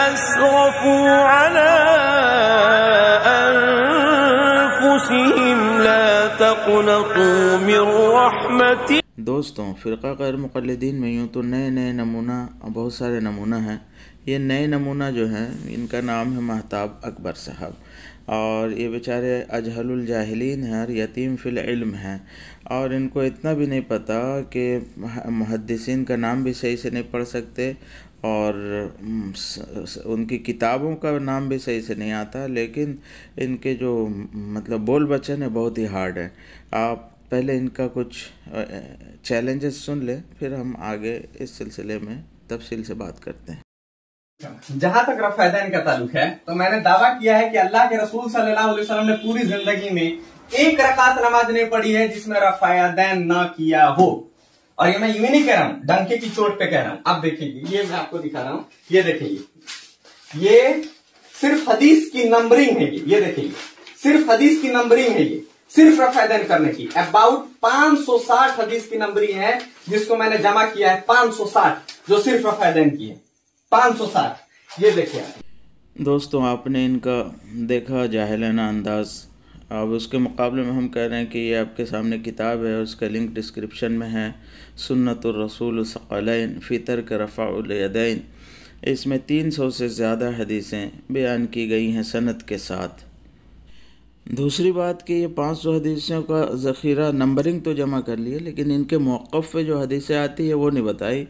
असरफू अला अनफुसिहिम ला तक़नतू मिर रहमति। दोस्तों, फ़िरक़ा गैर मुक़ल्लिदीन में यूँ तो नए नए नमूना, बहुत सारे नमूना हैं। ये नए नमूना जो हैं, इनका नाम है महताब अकबर साहब, और ये बेचारे अजहलुल जाहिलीन हैं और यतीम फ़िल इल्म हैं, और इनको इतना भी नहीं पता कि मुहद्दिसीन का नाम भी सही से नहीं पढ़ सकते और उनकी किताबों का नाम भी सही से नहीं आता, लेकिन इनके जो मतलब बोल वचन है बहुत ही हार्ड है। आप पहले इनका कुछ चैलेंजेस सुन ले, फिर हम आगे इस सिलसिले में तफसील से बात करते हैं। जहां तक रफ़ायदैन का ताल्लुक है, तो मैंने दावा किया है कि अल्लाह के रसूल सल्लल्लाहु अलैहि वसल्लम ने पूरी जिंदगी में एक रकात नमाज नहीं पढ़ी है जिसमें रफ़ायदैन ना किया हो। और ये मैं यूं ही नहीं कह रहा हूं, डंके की चोट पे कह रहा हूं। आप देखिए, ये मैं आपको दिखा रहा हूं, ये देखिए, ये सिर्फ हदीस की नंबरिंग है। ये देखिए, सिर्फ हदीस की नंबरिंग है। ये सिर्फ रफ़ायदैन करने की अबाउट 560 हदीस की नंबरिंग है, जिसको मैंने जमा किया है 560, जो सिर्फ रफ़ायदैन की है 560। ये देखिए दोस्तों, आपने इनका देखा जाहिलाना अंदाज। अब उसके मुकाबले में हम कह रहे हैं कि ये आपके सामने किताब है, उसका लिंक डिस्क्रिप्शन में है, सुन्नतुर रसूल सक़लैन फ़ी तर्क रफ़अल यदैन। इसमें 300 से ज़्यादा हदीसें बयान की गई हैं सनद के साथ। दूसरी बात कि ये 500 हदीसों का ज़ख़ीरा नंबरिंग तो जमा कर लिए, लेकिन इनके मौक़िफ़ पे जो हदीसें आती है वो नहीं बताई।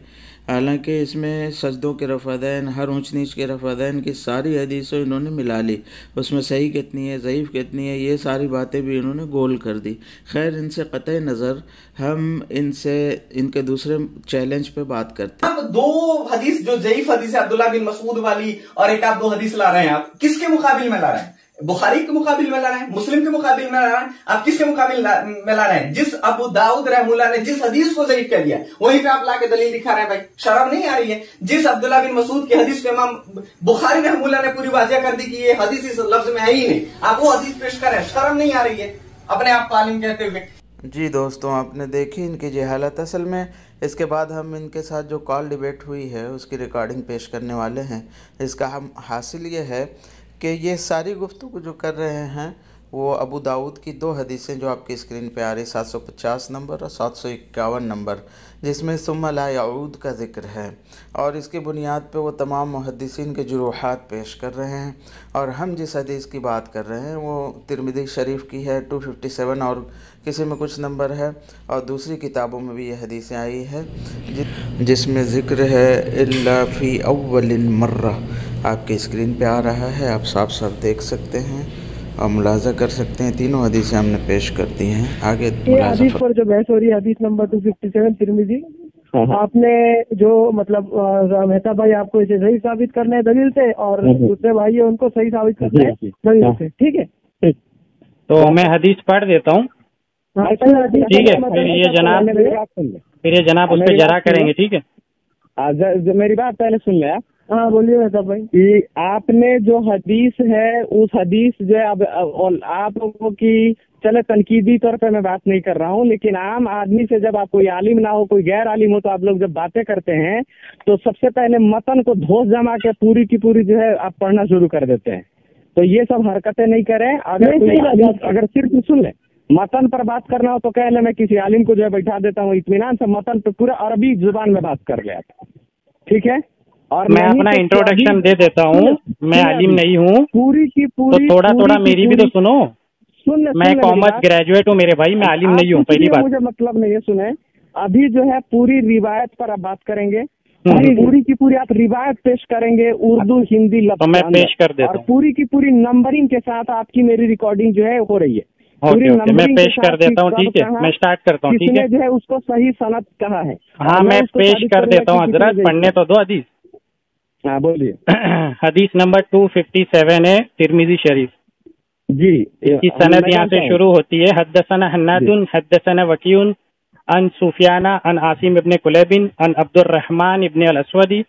हालांकि इसमें सजदों के रफ़ादैन, हर ऊँच नीच के रफ़ादैन की सारी हदीसें इन्होंने मिला ली। उसमें सही कितनी है, ज़ईफ़ कितनी है, ये सारी बातें भी इन्होंने गोल कर दी। खैर, इनसे क़तई नज़र हम इनसे इनके दूसरे चैलेंज पे बात करते हैं। आप दो हदीस जो ज़ईफ़ हदीस है अब्दुल्लाह बिन मसूद वाली, और एक आप दो हदीस ला रहे हैं, आप किसके मुकाबिल में ला रहे हैं? बुखारी के मुकाबिल में ला रहे हैं, मुस्लिम के मुकाबिल में ला रहे हैं, आप किसके मुकाबिल में ला रहे हैं? जिस अबू दाऊद रहमुल्लाह ने जिस हदीस को ज़ईफ़ कर दिया, वहीं पे आप लाके दलील दिखा रहे हैं। भाई शर्म नहीं आ रही है? जिस अब्दुल्लाह बिन मसूद की हदीस पे इमाम बुखारी रहमुल्लाह ने पूरी वाज़ेह कर दी कि ये हदीस इस लफ्ज में है ही नहीं, आप वो हदीस पेश कर रहे हैं। शर्म नहीं आ रही है अपने आप तालीम कहते हुए? जी दोस्तों, आपने देखी इनकी जहालत। असल में इसके बाद हम इनके साथ जो कॉल डिबेट हुई है उसकी रिकॉर्डिंग पेश करने वाले हैं। इसका हम हासिल ये है कि ये सारी गुफ्तगू जो कर रहे हैं वो अबू दाऊद की दो हदीसें जो आपकी स्क्रीन पे आ रही, 750 नंबर और 751 नंबर, जिसमें सुम्मा ला यऊद का ज़िक्र है, और इसकी बुनियाद पे वो तमाम मुहद्दिसीन के जुरूहात पेश कर रहे हैं। और हम जिस हदीस की बात कर रहे हैं वो तिरमिज़ी शरीफ की है, 257, और किसी में कुछ नंबर है, और दूसरी किताबों में भी ये हदीसें आई है जिसमें ज़िक्र है इल्ला फ़ी अव्वलिन मर्रा। आपकी स्क्रीन पे आ रहा है, आप साफ साफ देख सकते हैं और मुलाजा कर सकते हैं। तीनों हदीसें हमने पेश कर दी हैं। आगे हदीस पर जो बहस हो रही है, हदीस नंबर 257 तिरमिज़ी, आपने जो मतलब मेहता भाई आपको इसे सही साबित करना है दलील से, और दूसरे भाई है उनको सही साबित करना है दलील से। ठीक है, तो मैं हदीस पढ़ देता हूँ। ठीक है, फिर ये जनाब उस पर जरा करेंगे। ठीक है, मेरी बात पहले सुन ले आप। हाँ बोलिए मेहता भाई। कि आपने जो हदीस है, उस हदीस जो है, अब आप लोगों की, चले तनकीदी तौर पे मैं बात नहीं कर रहा हूँ, लेकिन आम आदमी से जब आप कोई आलिम ना हो, कोई गैर आलिम हो, तो आप लोग जब बातें करते हैं तो सबसे पहले मतन को धोस जमा के पूरी की पूरी जो है आप पढ़ना शुरू कर देते हैं। तो ये सब हरकतें नहीं करें। अगर सिर्फ सुन ले, मतन पर बात करना हो तो कह ले मैं किसी आलिम को जो है बैठा देता हूँ, इत्मीनान से मतन पे पूरा अरबी जुबान में बात कर ले। ठीक है, और मैं अपना इंट्रोडक्शन दे देता हूँ। मैं आलिम नहीं हूँ, पूरी की पूरी, तो थोड़ा मेरी भी तो सुनो। मैं कॉमर्स ग्रेजुएट हूँ मेरे भाई, मैं आलिम नहीं हूँ। पहली बात, मुझे मतलब नहीं है, सुने। अभी जो है पूरी रिवायत पर आप बात करेंगे, पूरी की पूरी आप रिवायत पेश करेंगे, उर्दू हिंदी लफ्ज़, तो मैं पेश कर देता हूँ, और पूरी की पूरी नंबरिंग के साथ आपकी मेरी रिकॉर्डिंग जो है हो रही है। ओके, मैं पेश कर देता हूँ। ठीक है, मैं स्टार्ट करता हूँ। ठीक है, जो है उसको सही सनद कहा है। हाँ, मैं पेश कर देता हूँ हजरत, पढ़ने तो दो हदीस। हाँ बोलिए। हदीस नंबर 257 है, तिरमिज़ी शरीफ जी। इसकी सनद यहाँ से शुरू होती है। हद्दसना हन्नादुन हद्दसना वकीउन अन सुफियाना अन आसिम इब्न कुलैबिन अन अब्दुर्रहमान इब्न अल-अस्वदी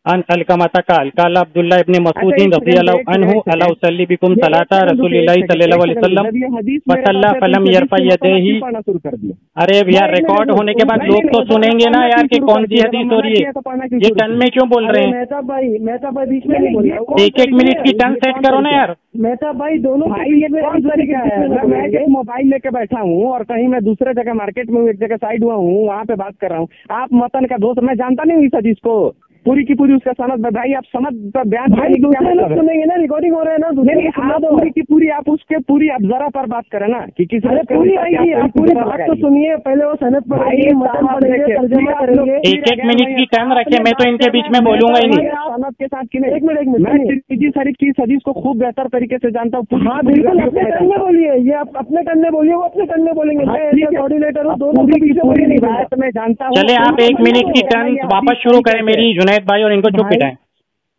अलकमता काल काल अब्दुल्लाह इब्न मसूद रज़ियल्लाहु अन्हु अला उसल्ली बिकुम सलाता रसूलिल्लाह सल्लल्लाहु अलैहि वसल्लम फसल्ला फलम यरफा यदैहि। अरे यार रिकॉर्ड होने के बाद लोग तो सुनेंगे ना यार कि कौन सी हदीस हो रही है। ये टन में क्यों बोल रहे हैं? मेहता भाई बीच में नहीं बोल रहा हूं। एक मिनट की टन सेट करो ना यार। मेहता भाई दोनों मैं मोबाइल लेके बैठा हूँ और कहीं मैं दूसरे जगह मार्केट में एक जगह साइड हुआ हूँ, वहाँ पे बात कर रहा हूँ। आप मतन का दोस्त, मैं जानता नहीं हूँ इस हदीस को पूरी की पूरी, उसका सनद भाई आप समझ बयान भाई दूसरे लोग सुनेंगे ना, रिकॉर्डिंग हो रहा है ना, पूरी की पूरी आप उसके पूरी आप जरा पर बात करें ना कि किसी पूरी आएगी। आप पूरी बात तो सुनिए, पहले वो सनद पढ़ेंगे, मतन पढ़ेंगे, तर्जुमा करेंगे। एक मिनट की टर्न रखे, मैं तो इनके बीच में बोलूंगा ही नहीं। सनद के साथ कि एक मिनट मैं तिरमिज़ी शरीफ की हदीस को खूब बेहतर तरीके से जानता हूँ। हाँ बिल्कुल, अपने टन में बोलिए, ये आप अपने टन में बोलिए, वो अपने टन में बोलेंगे। मैं कोऑर्डिनेटर हूँ, दोनों के बीच में बात मैं जानता हूँ। चले आप 1 मिनट की टर्न वापस शुरू करें मेरी जुनैद भाई, और इनको चुप पिटाएं।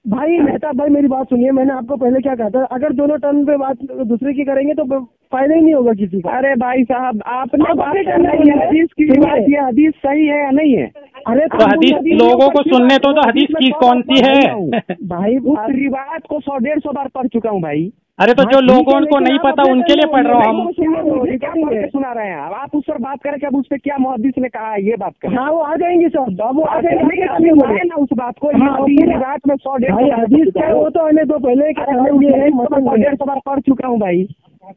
भाई मेहता भाई मेरी बात सुनिए, मैंने आपको पहले क्या कहा था, अगर दोनों टर्न पे बात दूसरे की करेंगे तो फायदा ही नहीं होगा किसी का। अरे भाई साहब आपने बात करना है, हदीस की बात, ये हदीस सही है या नहीं है? अरे तो हदीस लोगों को सुनने तो हदीस की कौन सी है भाई? उस रिवायत को 100-150 बार पढ़ चुका हूँ भाई। अरे तो जो लोगों को नहीं पता उनके लिए पढ़ रहा हूँ हम। सुना रहे हैं आप उस पर बात करें कि अब उस पर क्या मुहद्दिस ने कहा है, ये बात करें। हाँ वो आ जाएंगे सर, अब वो आ जाएंगे ना उस बात को। रिवायत में 100-150 हदीस क्या, वो तो आने तो पहले 100-150 बार पढ़ चुका हूँ भाई।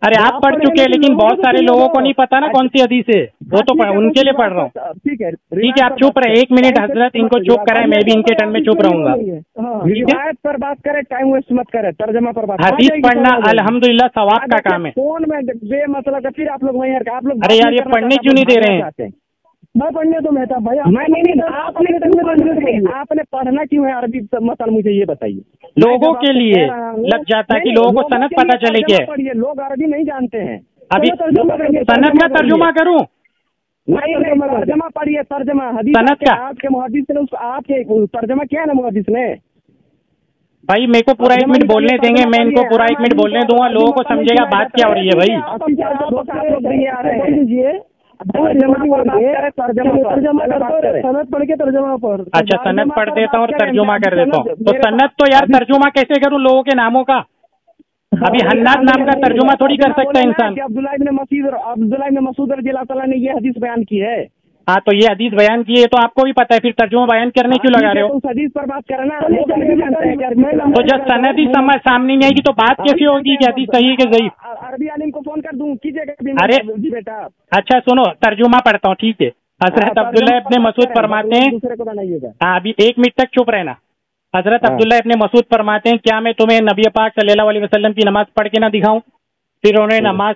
अरे आप पढ़ चुके हैं, लेकिन बहुत सारे लोगों को नहीं पता ना कौन सी हदीस है, वो तो उनके लिए पढ़ रहा हूँ। ठीक है आप चुप रहे 1 मिनट हजरत, इनको चुप कराए, मैं भी इनके टर्न में चुप रहूंगा। रिवायत पर बात करें, टाइम वेस्ट मत करें, तर्जमा पर बात। हदीस पढ़ना अल्हम्दुलिल्लाह सवाब का काम है। फोन में बेमतलब फिर आप लोग वहीं आप लोग। अरे यार ये पढ़ने क्यों नहीं दे रहे हैं? मैं पढ़ने तो मेहता भाई, आपने पढ़ना क्यों है अरबी मसल, मुझे ये बताइए। लोगों के लिए लग जाता है कि लोगों को सनद पता चले क्या है। लोग अरबी नहीं जानते हैं। अभी सनद का तर्जुमा करूं? नहीं तर्जमा पढ़िए, तर्जमा हदीस सनद का। आपके मुहद्दिस ने उसको आपके तर्जमा किया ना मुहद्दिस ने। भाई मेरे को पूरा 1 मिनट बोलने देंगे, मैं इनको पूरा 1 मिनट बोलने दूंगा, लोगों को समझेगा बात क्या हो रही है भाई। सनद पढ़ के तर्जुमा पर। अच्छा सनद पढ़ देता हूँ और तर्जुमा कर देता हूँ। तो सनद तो यार तर्जुमा कैसे करूँ लोगों के नामों का? अभी हन्नाद नाम का तर्जुमा थोड़ी कर सकता है इंसान। अब्दुल्लाह इब्न मसूद रज़ियल्लाहु ताला ने ये हदीस बयान की है। हाँ तो ये हदीस बयान की है तो आपको भी पता है, फिर तर्जुमा बयान करने क्यों लगा रहे हो? उस हदीस पर बात करना। तो जब सनद ही समझ सामने नहीं आएगी तो बात कैसे होगी कि हदीस सही है कि ज़ईफ? अरबी आलिम को फोन कर दूं, कीजिएगा। अरे बेटा अच्छा सुनो, तर्जुमा पढ़ता हूँ ठीक है। हजरत अब्दुल्लाह इब्न मसूद फरमाते हैं, हाँ अभी 1 मिनट तक चुप रहना। हजरत अब्दुल्लाह इब्न मसूद फरमाते हैं, क्या मैं तुम्हें नबी पाक सल्लल्लाहु अलैहि वसल्लम की नमाज पढ़ के ना दिखाऊं? फिर उन्होंने नमाज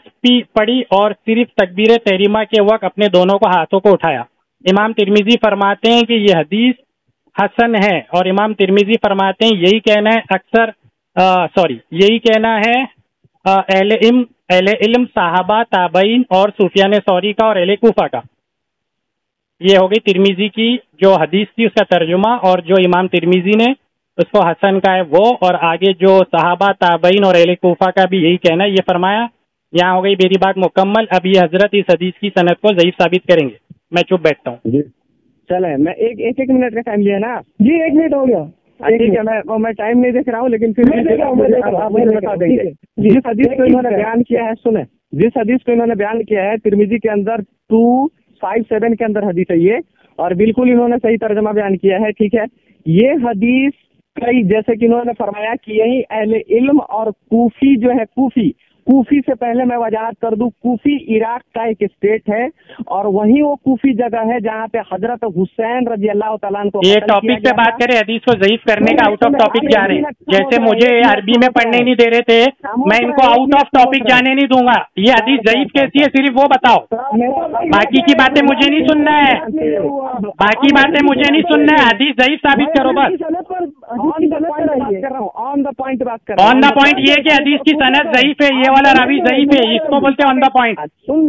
पढ़ी और सिर्फ तकबीर तहरीमा के वक्त अपने दोनों को हाथों को उठाया। इमाम तिरमिजी फरमाते हैं कि यह हदीस हसन है, और इमाम तिरमिजी फरमाते हैं यही कहना है यही कहना है अहले इल्म साहबा ताबईन और सुफियान सौरी का और अहले कूफा का। ये हो गई तिरमिजी की जो हदीस थी उसका तर्जुमा, और जो इमाम तिरमिजी ने उसको हसन का है वो, और आगे जो सहाबा ताबईन और अहले कूफा का भी यही कहना है, ये फरमाया। यहाँ हो गई मेरी बात मुकम्मल। अब ये हजरत इस हदीस की सनद को ज़ईफ साबित करेंगे। मैं चुप बैठता हूँ। चले मैं एक मिनट का टाइम लिया ना जी। 1 मिनट हो गया। ठीक है, मैं टाइम नहीं देख रहा हूँ, लेकिन फिर आप मुझे बता देंगे। जिस हदीस को इन्होंने बयान किया है, सुने, जिस हदीस को इन्होंने बयान किया है तिरमिजी के अंदर 257 के अंदर हदीस है ये, और बिल्कुल इन्होंने सही तर्जमा बयान किया है। ठीक है, ये हदीस कई जैसे कि इन्होंने फरमाया कि यही अहले इल्म और कूफी जो है, कूफी से पहले मैं वजाहत कर दूं, कूफी इराक का एक स्टेट है, और वहीं वो कूफी जगह है जहाँ पे हजरत हुसैन रज़ियल्लाहु ताला अन्हु को। ये टॉपिक पे बात करें, हदीस को ज़ईफ करने का आउट ऑफ टॉपिक जा रहे हैं। जैसे मुझे अरबी में पढ़ने नहीं दे रहे थे, मैं इनको आउट ऑफ टॉपिक जाने नहीं दूंगा। ये हदीस ज़ईफ कैसी है सिर्फ वो बताओ, बाकी की बातें मुझे नहीं सुनना है, बाकी बातें मुझे नहीं सुनना है। हदीस ज़ईफ साबित करो बस। ऑन द पॉइंट ये कि हदीस की सनद ज़ईफ है, ये वाला रावी ज़ईफ है, इसको बोलते हैं ऑन द पॉइंट। सुन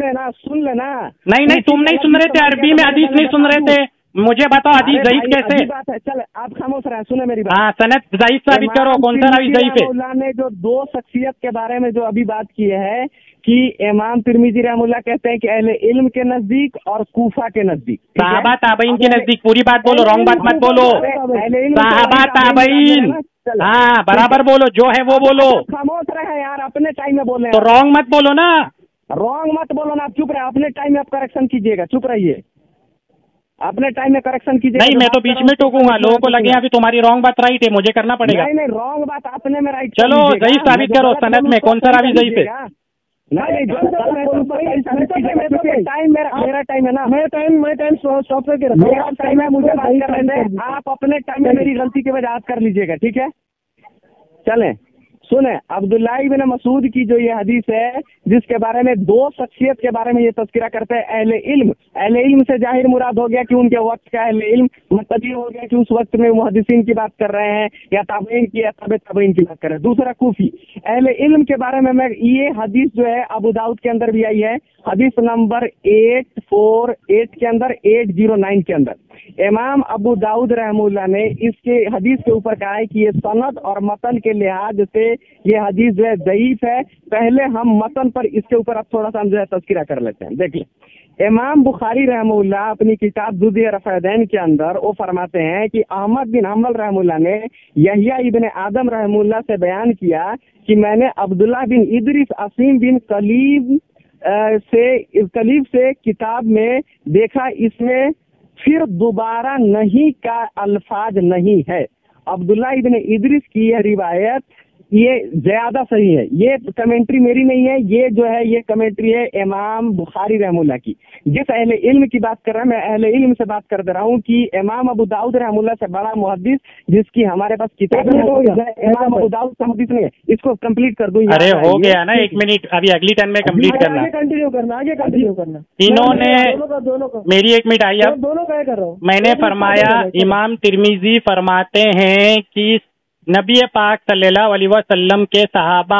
लेना। नहीं तुम नहीं सुन रहे थे, अरबी में हदीस नहीं सुन रहे थे। मुझे बताओ हदीस ज़ईफ कैसे? बात है, चल आप खामोश रहे, सुने मेरी बात। हाँ सनद ज़ईफ साबित करो, कौन सा रावी ज़ईफ है? अल्लाह ने जो 2 शख्सियत के बारे में जो अभी बात की है कि इमाम तिरमिजी रहमुल्लाह कहते हैं कि अहले इल्म के नजदीक और कूफा के नजदीक, सहाबा ताबईन के नजदीक। पूरी बात बोलो, रॉन्ग बात मत बोलो। साहबा ताबईन। हाँ बराबर बोलो, जो है वो बोलो। खामोश रहे यार, अपने टाइम में बोले। तो रॉन्ग मत बोलो ना, रॉन्ग मत बोलो ना, आप चुप रहे, अपने टाइम में आप करेक्शन कीजिएगा, चुप रहिए, अपने टाइम में करेक्शन कीजिएगा। नहीं मैं तो बीच में टोकूंगा, लोगों को लगे अभी तुम्हारी रॉन्ग बात राइट है, मुझे करना पड़ेगा। नहीं रॉन्ग बात आपने में राइट। चलो ज़ईफ साबित करो, सनद में कौन सा रावी ज़ईफ है? नहीं टाइम मेरा टाइम है ना, मैं टाइम स्टॉप करके रखा, मेरा टाइम है, मुझे बात करने दें, आप अपने टाइम में मेरी गलती की वजह कर लीजिएगा, ठीक है? चलें सुने, अब्दुल्लाह इब्न मसूद की जो ये हदीस है, जिसके बारे में दो शख्सियत के बारे में ये तज़किरा करते हैं, अहले इल्म से जाहिर मुराद हो गया कि उनके वक्त का अहले इल्म, मतलब ये हो गया कि उस वक्त में मुहद्दिसीन की बात कर रहे हैं या ताबईन की या ताबईन की बात कर रहे हैं। दूसरा कूफी अहले इल्म के बारे में मैं ये हदीस जो है अबू दाऊद के अंदर भी आई है, हदीस नंबर 848 के अंदर 809 के अंदर इमाम अबू दाऊद रहमुल्लाह ने इसके हदीस के ऊपर कहा है कि ये सनद और मतन के लिहाज से ये हदीस जो है ज़ईफ है। पहले हम मतन पर इसके ऊपर अब थोड़ा सा हम जो है तज़किरा कर लेते हैं। देखिए इमाम बुखारी रहमुल्लाह अपनी किताब जुज़ रफ़ादैन के अंदर वो फरमाते हैं कि अहमद बिन हम्बल रहमुल्लाह ने यहया इब्न आदम रहमुल्लाह से बयान किया कि मैंने अब्दुल्लाह बिन इदरीस असीम बिन कलीब से किताब में देखा, इसमें फिर दोबारा नहीं का अल्फाज नहीं है। अब्दुल्ला इब्न इदरीस की यह रिवायत ये ज्यादा सही है, ये कमेंट्री मेरी नहीं है, ये जो है ये कमेंट्री है इमाम बुखारी रहमुल्लाह की। जिस अहले इल्म की बात कर रहा है, मैं अहले इल्म से बात कर दे रहा हूँ कि इमाम अबू दाऊद रहमुल्लाह से बड़ा मुहद्दिस जिसकी हमारे पास किताब है इमाम अबू दाऊद का मुहद्दिस नहीं है। इसको कंप्लीट कर दूं। अरे हो गया ना, 1 मिनट, अभी अगली टर्न में कंप्लीट करना, आगे कंटिन्यू करना। इन्होंने मेरी 1 मिनट आई, अब दोनों क्या कर रहा हूँ, मैंने फरमाया, इमाम तिरमिजी फरमाते हैं कि नबी पाक सल्लल्लाहु अलैहि वसल्लम के सहाबा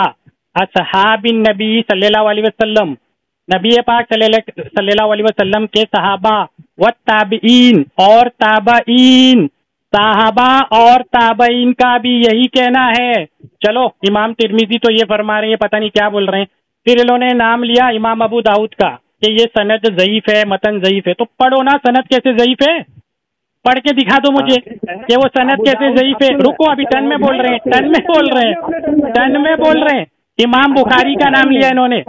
असहाबिन नबी सल्लल्लाहु अलैहि वसल्लम, नबी पाक सल्लल्लाहु अलैहि वसल्लम के सहाबा व ताबईन और ताबईन, सहाबा और ताबईन का भी यही कहना है। चलो इमाम तिरमिजी तो ये फरमा रहे हैं, पता नहीं क्या बोल रहे हैं। फिर इन्होंने नाम लिया इमाम अबू दाऊद का कि ये सनद ज़ईफ है, मतन ज़ईफ है। तो पढ़ो ना, सनद कैसे ज़ईफ है, पढ़ के दिखा दो मुझे कि वो सनद कैसे ज़ईफ है। रुको, अभी टन में बोल रहे हैं, टन में बोल रहे हैं। इमाम बुखारी का नाम लिया इन्होंने,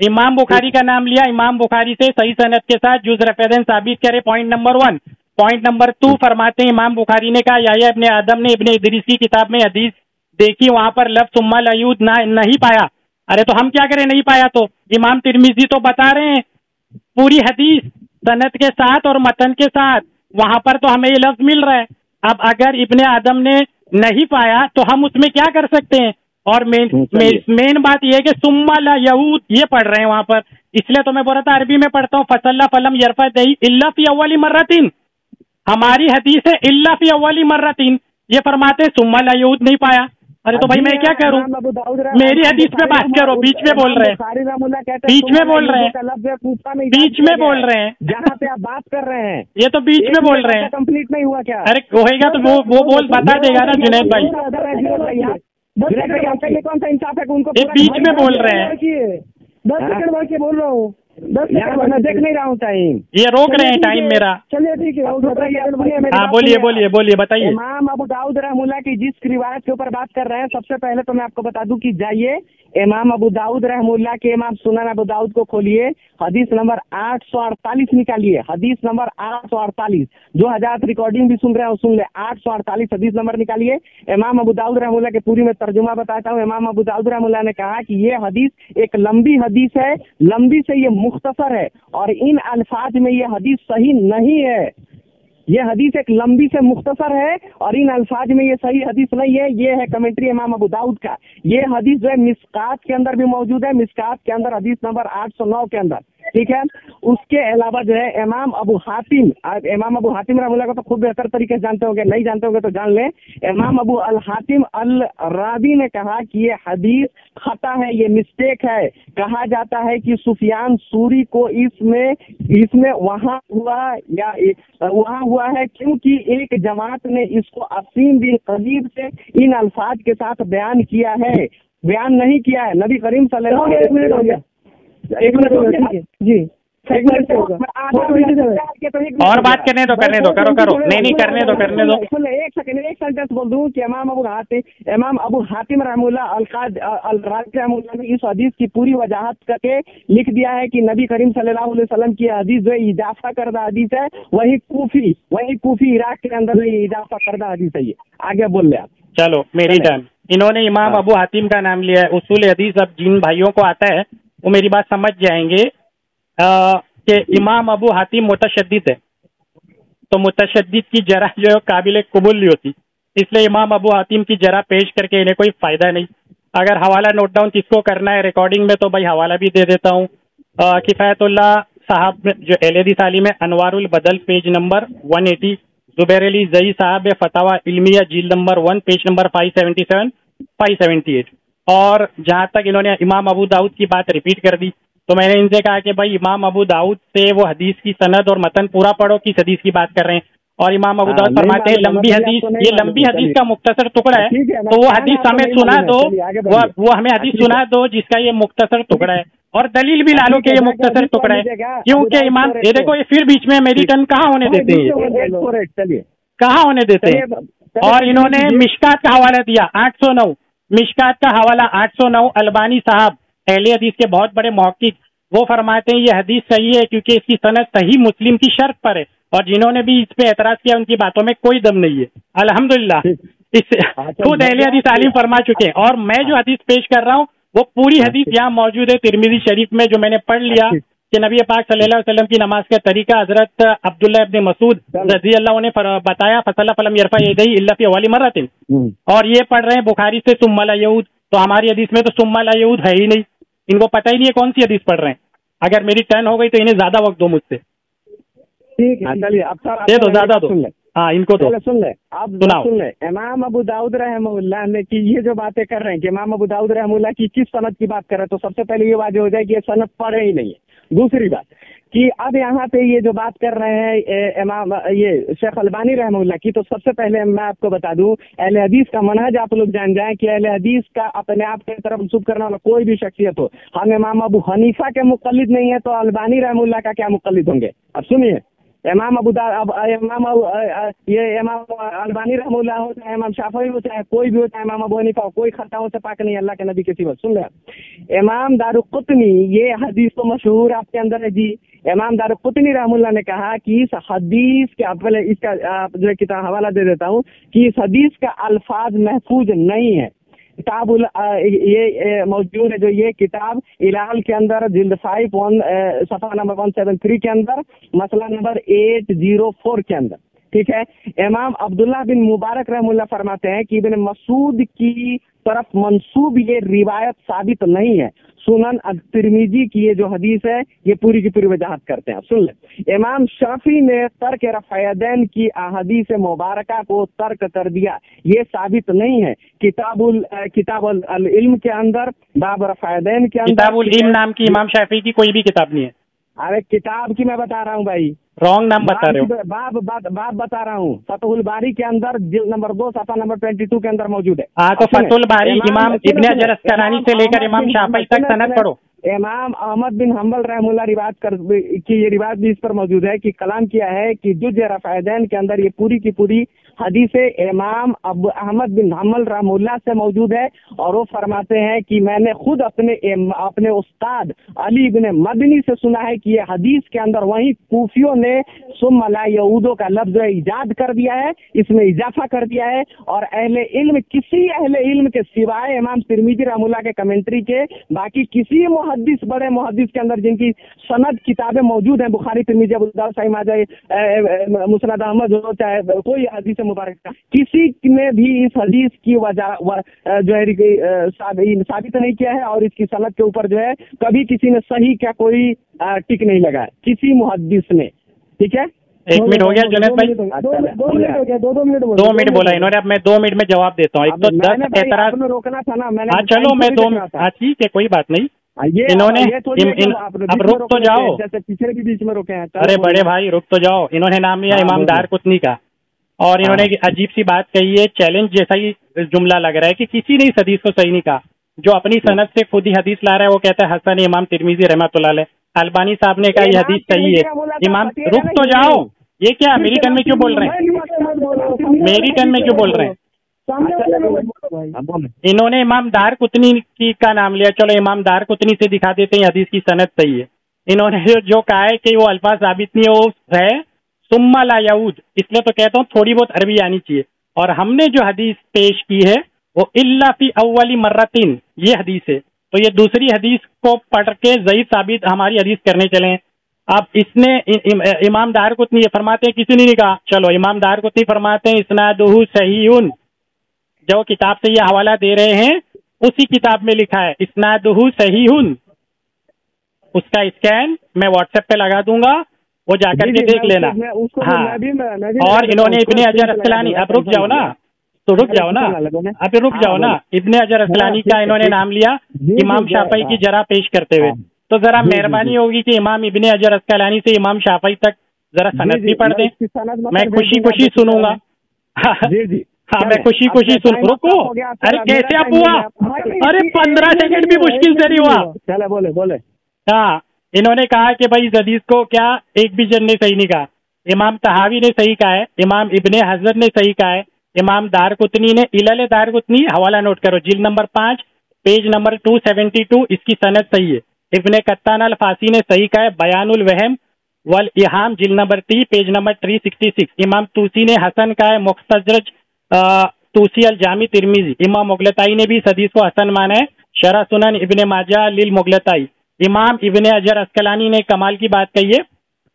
इमाम बुखारी का नाम लिया, इमाम बुखारी से सही सनद के साथ जुज़ रफ़ादैन साबित करे। Point number 1। पॉइंट नंबर 2 फरमाते हैं इमाम बुखारी ने कहा याह्या इब्ने आदम ने इब्ने इदरीस की किताब में हदीस देखी, वहां पर लफ्ज़ सुम्मा लयूद नहीं पाया। अरे तो हम क्या करें, नहीं पाया तो? इमाम तिरमिजी तो बता रहे हैं पूरी हदीस सनद के साथ और मतन के साथ, वहां पर तो हमें ये लफ्ज मिल रहा है। अब अगर इब्ने आदम ने नहीं पाया तो हम उसमें क्या कर सकते हैं? और मेन बात यह है कि सुम्मा ला यहूद ये पढ़ रहे हैं वहां पर, इसलिए तो मैं बोल रहा था अरबी में पढ़ता हूँ। फसल्ला फलम यरफा दही इल्ला फी अव्वली मर्रतिन, हमारी हदीस है इल्ला फी अव्वली मर्रतिन, ये फरमाते सुम्मा ला यहूद नहीं पाया। अरे तो भाई मैं क्या करूं, मेरी हदीस पे बात करो, बीच में बोल रहे हैं, बीच में बोल रहे हैं, जहाँ पे आप बात कर रहे हैं ये तो बीच में बोल रहे हैं। कंप्लीट नहीं हुआ क्या? अरे होएगा तो वो बोल बता देगा ना जुनैद भाई, कौन सा इंसाफ है उनको? ये बीच में बोल रहे हैं, 10 सेकंड बाकी के बोल रहा हूँ, 10 सेकंड मैं देख नहीं रहा हूँ टाइम, ये रोक रहे हैं टाइम मेरा। चलिए ठीक है, हाँ बोलिए बताइए। इमाम अबू दाऊद रहमुल्लाह की जिस रिवायत के ऊपर बात कर रहे हैं, सबसे पहले तो मैं आपको बता दूं कि जाइए इमाम अबू दाऊद रहमुल्लाह के इमाम सुनन अबू दाऊद को खोलिए, हदीस नंबर 848 निकालिए, हदीस नंबर 848। जो हज़रात रिकॉर्डिंग भी सुन रहे हो सुन ले, 848 हदीस नंबर निकालिए। इमाम अबू दाऊद रहमुल्लाह के पूरी में तर्जुमा बताता हूँ। इमाम अबू दाऊद रहमुल्लाह ने कहा कि ये हदीस एक लंबी हदीस है, लंबी से ये मुख्तसर है और इन अल्फाज में ये हदीस सही नहीं है। ये हदीस एक लंबी से मुख्तसर है और इन अल्फाज में ये सही हदीस नहीं है। ये है कमेंट्री इमाम अबू दाऊद का। ये हदीस जो है मिस्कात के अंदर भी मौजूद है, मिस्कात के अंदर हदीस नंबर 809 के अंदर, ठीक है। उसके अलावा जो है इमाम अबू हातिम रहमुल्लाह को तो खूब बेहतर तरीके से जानते होंगे, नहीं जानते होंगे तो जान लें। इमाम अबू अल हातिम अल रावी ने कहा कि ये हदीस खता है, ये मिस्टेक है। कहा जाता है कि सुफियान सूरी को इसमें वहाँ हुआ है क्योंकि एक जमात ने इसको असीम बिन कलीब से इन अल्फाज के साथ बयान किया है, बयान नहीं किया है। नबी करीम सल्लल्लाहु अलैहि वसल्लम, 1 मिनट जी, और बात करने दो करो नहीं करने दो एक सेंटेंस बोल दूं कि इमाम अबू हातिम रहमुल्लाह अल राज़ी रहमुल्लाह ने इस हदीस की पूरी वजाहत करके लिख दिया है कि नबी करीम सल्लल्लाहु अलैहि वसल्लम की हदीस जो इजाफा करदा हदीस है वही कूफी इराक के अंदर इजाफा करदा हदीस है। ये आगे बोल ले आप। चलो मेरी टर्न। इन्होंने इमाम अबू हातिम का नाम लिया है। उसूल हदीस अब जिन भाइयों को आता है वो मेरी बात समझ जाएंगे कि इमाम अबू हातिम मुतशद्दिद है, तो मुतशद्दिद की जरा जो है काबिल कबूल नहीं होती, इसलिए इमाम अबू हातिम की जरा पेश करके इन्हें कोई फायदा नहीं। अगर हवाला नोट डाउन किसको करना है रिकॉर्डिंग में तो भाई हवाला भी दे देता हूँ। किफ़ायतुल्लाह साहब जो अहले हदीस आलिम है, अनवारुल बदल पेज नंबर 180, जुबैर अली जई साहब फतवा इल्मिया जिल्द नंबर 1 पेज नंबर 577 578। और जहाँ तक इन्होंने इमाम अबू दाऊद की बात रिपीट कर दी तो मैंने इनसे कहा कि भाई इमाम अबू दाऊद से वो हदीस की सनद और मतन पूरा पढ़ो, किस हदीस की बात कर रहे हैं। और इमाम अबू दाऊद फरमाते हैं लंबी हदीस, ये लंबी हदीस का मुख्तसर टुकड़ा है, तो वो हदीस हमें सुना दो, वो हमें हदीस सुना दो जिसका ये मुख्तसर टुकड़ा है, और दलील भी ला लो कि ये मुख्तसर टुकड़ा है। क्योंकि इमाम ये देखो, ये फिर बीच में मेरी टर्न कहाँ होने देते हैं, कहाँ होने देते हैं। और इन्होंने मिशकात का हवाला दिया 809, मिशकात का हवाला 809, अलबानी साहब अहले हदीस के बहुत बड़े मुहक्किक, वो फरमाते हैं ये हदीस सही है क्योंकि इसकी सनद सही मुस्लिम की शर्त पर है, और जिन्होंने भी इस पे एतराज किया उनकी बातों में कोई दम नहीं है। अल्हम्दुलिल्लाह इस खुद अहले हदीस आलिम फरमा चुके हैं। और मैं जो हदीस पेश कर रहा हूँ वो पूरी हदीस यहाँ मौजूद है तिरमिज़ी शरीफ में, जो मैंने पढ़ लिया कि नबी पाक सल्लल्लाहु अलैहि वसल्लम की नमाज का तरीका हजरत अब्दुल्लाह इब्न मसूद रज़ी अल्लाह ने बताया, फसल्ला फलम यरफा यदैहि इल्ला फी अव्वली मर्रतिन, और ये पढ़ रहे हैं बुखारी से सुम्मा ला यऊद, तो हमारी हदीस में तो सुम्मा ला यऊद है ही नहीं, इनको पता ही नहीं है कौन सी हदीस पढ़ रहे हैं। अगर मेरी टर्न हो गई तो इन्हें ज्यादा वक्त दो मुझसे, ठीक है चलिए अब दे दो, ज्यादा दो, हाँ इनको तो सुन ले आप सुन ले। इमाम अबू दाऊद रहमहुल्लाह ने कि ये जो बातें कर रहे हैं कि इमाम अबू दाऊद रहमहुल्लाह की किस सनद की बात कर रहे हैं, तो सबसे पहले ये वाज़ेह हो जाए कि ये सनद पढ़े ही नहीं है। दूसरी बात कि अब यहाँ पे ये जो बात कर रहे हैं इमाम ये शेख अलबानी रहमहुल्लाह की, तो सबसे पहले मैं आपको बता दूं अहले हदीस का मनहज आप लोग जान जाएं कि अहले हदीस का अपने आप के तरफ मंसूब करने वाला कोई भी शख्सियत हो, हम इमाम अबू हनीफा के मुक़ल्लिद नहीं है तो अलबानी रहमहुल्लाह का क्या मुक़ल्लिद होंगे। अब सुनिए, इमाम अलबानी रहमहुल्लाह हो चाहे इमाम शाफई हो चाहे कोई भी हो, चाहे इमाम अबू हनीफा हो, कोई खताओं से पाक नहीं अल्लाह के नबी के सिवा। सुन ले इमाम दारुक़ुत्नी, ये हदीस तो मशहूर आपके अंदर है जी। इमाम दारुक़ुत्नी रहमहुल्लाह ने कहा कि इस हदीस के, पहले इसका जो है किताब हवाला दे देता हूँ कि इस हदीस का अल्फाज महफूज नहीं है। किताबुल ये मौजूद है, जो ये किताब इलाल के अंदर जिल्द 5 सफ़ा नंबर 173 के अंदर मसला नंबर 804 के अंदर, ठीक है। इमाम अब्दुल्लाह बिन मुबारक रहमुल्लाह फरमाते हैं कि इब्न मसूद की तरफ मंसूब ये रिवायत साबित नहीं है। सुनन तिरमिजी की ये जो हदीस है ये पूरी की पूरी वजाहत करते हैं। सुन ले, इमाम शाफी ने तर्क रफ़ायदैन की अहादीस मुबारका को तर्क कर दिया, ये साबित नहीं है। किताबुल इल्म के अंदर बाब रफ़ायदैन के अंदर, किताबुल इल्म नाम की इमाम शाफी की कोई भी किताब नहीं है। अरे किताब की मैं बता रहा हूँ भाई, रॉन्ग नाम बता रहे हो। बाब बता रहा हूँ, फतहुल बारी के अंदर जिल्द नंबर 2 सफ़ा नंबर 22 के अंदर मौजूद है। हाँ तो फतहुल बारी इमाम इब्न हजर अस्कलानी से लेकर इमाम शाफी तक सनद पढ़ो। इमाम अहमद बिन हम्बल रहमुल्लाह रिवायत कर कि ये रिवायत भी इस पर मौजूद है कि कलाम किया है कि जुज़ रफ़ायदैन के अंदर ये पूरी की पूरी हदीसे इमाम अहमद बिन हम्बल रहमुल्लाह से मौजूद है, और वो फरमाते हैं कि मैंने खुद अपने उस्ताद अली इब्न मदनी से सुना है कि ये हदीस के अंदर वही कूफियों ने सुम्मा ला यऊदो का लफ्ज इजाद कर दिया है, इसमें इजाफा कर दिया है। और किसी अहले इल्म के सिवाय इमाम तिरमिज़ी रहमुल्लाह के कमेंट्री के बाकी किसी बड़े मुहद्दिस के अंदर जिनकी सनद किताबें मौजूद हैं, बुखारी तिरमिज़ी अबू दाऊद सही माजा मुस्नद अहमद हो चाहे कोई हदीस मुबारक का, किसी ने भी इस हदीस की वजह जो है साबित नहीं किया है, और इसकी सनद के ऊपर जो है कभी किसी ने सही क्या कोई टिक नहीं लगाया किसी मुहद्दिस ने। ठीक है, 1 मिनट हो गया जुनैद भाई, 2 मिनट बोला इन्होंने, अब मैं 2 मिनट में जवाब देता हूँ। एक तो 10 एतराज रोकना था ना मैंने। हाँ चलो मैं 2 मिनट, हाँ ठीक है कोई बात नहीं। इन्होंने अब रुक तो जाओ, जैसे पिछले भी बीच में रोके हैं। अरे बड़े भाई रुक तो जाओ। इन्होंने नाम लिया इमाम दारकुतनी का, और इन्होंने अजीब सी बात कही है, चैलेंज जैसा ही जुमला लग रहा है कि किसी ने इस हदीस को सही नहीं कहा। जो अपनी सनद से खुद ही हदीस ला रहा है वो कहता है हसन इमाम तिरमिज़ी रहमतुल्लाह अलैह, अलबानी साहब ने कहा ये हदीस सही है। इमाम रुक तो जाओ, ये क्या मेरी टर्न में क्यों बोल रहे हैं, मेरी टर्न में क्यों बोल रहे हैं? इन्होंने इमाम दारकुतनी की का नाम लिया, चलो इमाम दारकुतनी से दिखा देते हैं हदीस की सनद सही है। इन्होंने जो कहा है कि वो अल्फाज साबित नहीं हो है सुम्मा ला यऊद, इसलिए तो कहता हूँ थोड़ी बहुत अरबी आनी चाहिए। और हमने जो हदीस पेश की है वो इल्ला फी अव्वली मर्रतिन, ये हदीस है। तो ये दूसरी हदीस को पढ़ के ज़ईफ साबित हमारी हदीस करने चले। अब इसने इमाम दारकुतनी ये फरमाते हैं, किसी ने नहीं कहा, चलो इमाम दारकुतनी फरमाते हैं इस्नादुहु सहीहुन, जो किताब से ये हवाला दे रहे हैं उसी किताब में लिखा है इस्नादुहु सहीहुन। उसका स्कैन मैं व्हाट्सएप पे लगा दूंगा, वो जाकर के देख लेना। हाँ, और इन्होंने इब्ने हजर अस्कलानी, अब रुक जाओ ना, तो रुक जाओ ना, अभी रुक जाओ ना, इब्ने हजर अस्कलानी का इन्होंने नाम लिया इमाम शाफई की जरा पेश करते हुए। तो जरा मेहरबानी होगी कि इमाम इब्ने हजर अस्कलानी से इमाम शाफई तक जरा सनद भी पढ़ दें, मैं खुशी खुशी सुनूंगा। हाँ, मैं खुशी खुशी सुन। रुको, अरे कैसे आप हुआ? अरे 15 सेकंड भी मुश्किल से नहीं हुआ। चले बोले बोले। हाँ, इन्होंने कहा कि भाई इस हदीस को क्या एक भी जन ने सही नहीं कहा, इमाम तहावी ने सही कहा है, इमाम इब्ने हजर ने सही कहा है, इमाम दारकुतनी ने, इलल दारकुतनी हवाला नोट करो, जिल्द नंबर 5 पेज नंबर 272, इसकी सनद सही है। इब्ने कत्तान अल फासी ने सही कहा है, बयानुल वहम वल इहाम जिल्द नंबर 3 पेज नंबर 366। इमाम तूसी ने हसन कहा है, मुख्तजरज तूसी अल जामी तिरमिजी। इमाम मुगलताई ने भी इस हदीस को हसन माना है, शरह सुनन इब्ने माजा लिल मुगलताई। इमाम इब्ने हजर अस्कलानी ने कमाल की बात कही है,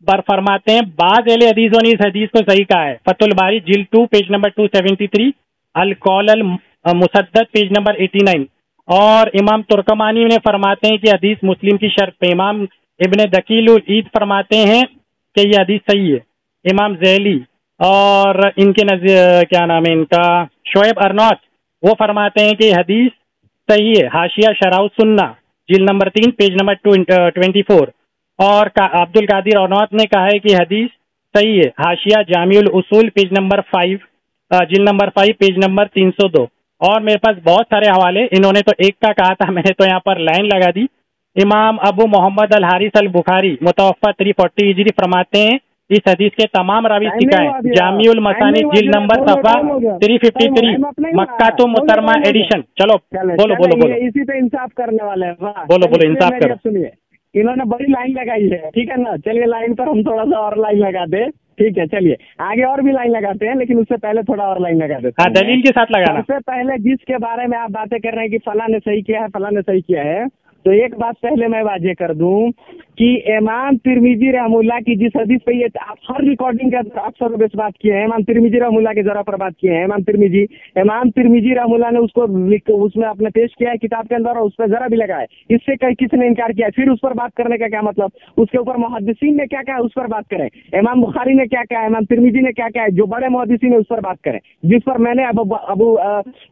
पर फरमाते हैं बाज़ अहले हदीसों ने इस हदीस को सही कहा है, फतुल बारी जिल्द 2 पेज नंबर 273, अल कौल अल मुसद्दद पेज नंबर 89। और इमाम तुर्कमानी ने फरमाते हैं कि हदीस मुस्लिम की शर्त पे। इमाम इब्ने दकीलुल ईद फरमाते हैं कि ये हदीस सही है। इमाम ज़ैली और इनके क्या नाम है इनका, शोएब अरनौत, वो फरमाते हैं कि हदीस सही है। हाशिया शराउ सुन्ना जिल्द नंबर 3 पेज नंबर 24। और अब्दुल कादिर अरनौत ने कहा है कि हदीस सही है। हाशिया जामिउल उसूल पेज नंबर 5 जिल्द नंबर 5 पेज नंबर 302। और मेरे पास बहुत सारे हवाले, इन्होंने तो एक का कहा था, मैंने तो यहाँ पर लाइन लगा दी। इमाम अबू मोहम्मद अल हारिस अल बुखारी मुतवफ़ा 340 हिजरी फरमाते हैं इस हदीस के तमाम रावी सिका है, जामिउल मसानी जिल्द नंबर सफ़ा 353 मक्का तो मुतरमा एडिशन। चलो बोलो बोलो बोलो, इसी पे इंसाफ करने वाले हैं। बोलो बोलो, इंसाफ करो। सुनिए, इन्होंने बड़ी लाइन लगाई है, ठीक है ना, चलिए लाइन पर हम थोड़ा सा और लाइन लगा दे, ठीक है, चलिए आगे और भी लाइन लगाते हैं, लेकिन उससे पहले थोड़ा और लाइन लगा देते हैं। दलील के साथ लगाना। सबसे पहले जिसके बारे में आप बातें कर रहे हैं कि फला ने सही किया है, फला ने सही किया है, तो एक बात पहले मैं वाजे कर दूं कि इमाम तिरमिजी रहमुल्लाह की जिस हदीस पे ये आप हर रिकॉर्डिंग के अंदर अक्सर बेस बात किए हैं, इमाम तिरमिजी रहमुल्लाह के जरा पर बात किए हैं। इमाम तिरमिजी रहमुल्लाह ने उसको उसमें आपने पेश किया है किताब के अंदर, और उस पर जरा भी लगा है, इससे कहीं किसी ने इनकार किया है, फिर उस पर बात करने का क्या मतलब? उसके ऊपर मुहद्दिसीन ने क्या कहा है उस पर बात करें, इमाम बुखारी ने क्या कहा है, इमाम तिरमिजी ने क्या कहा है, जो बड़े मुहद्दिसीन है उस पर बात करें, जिस पर मैंने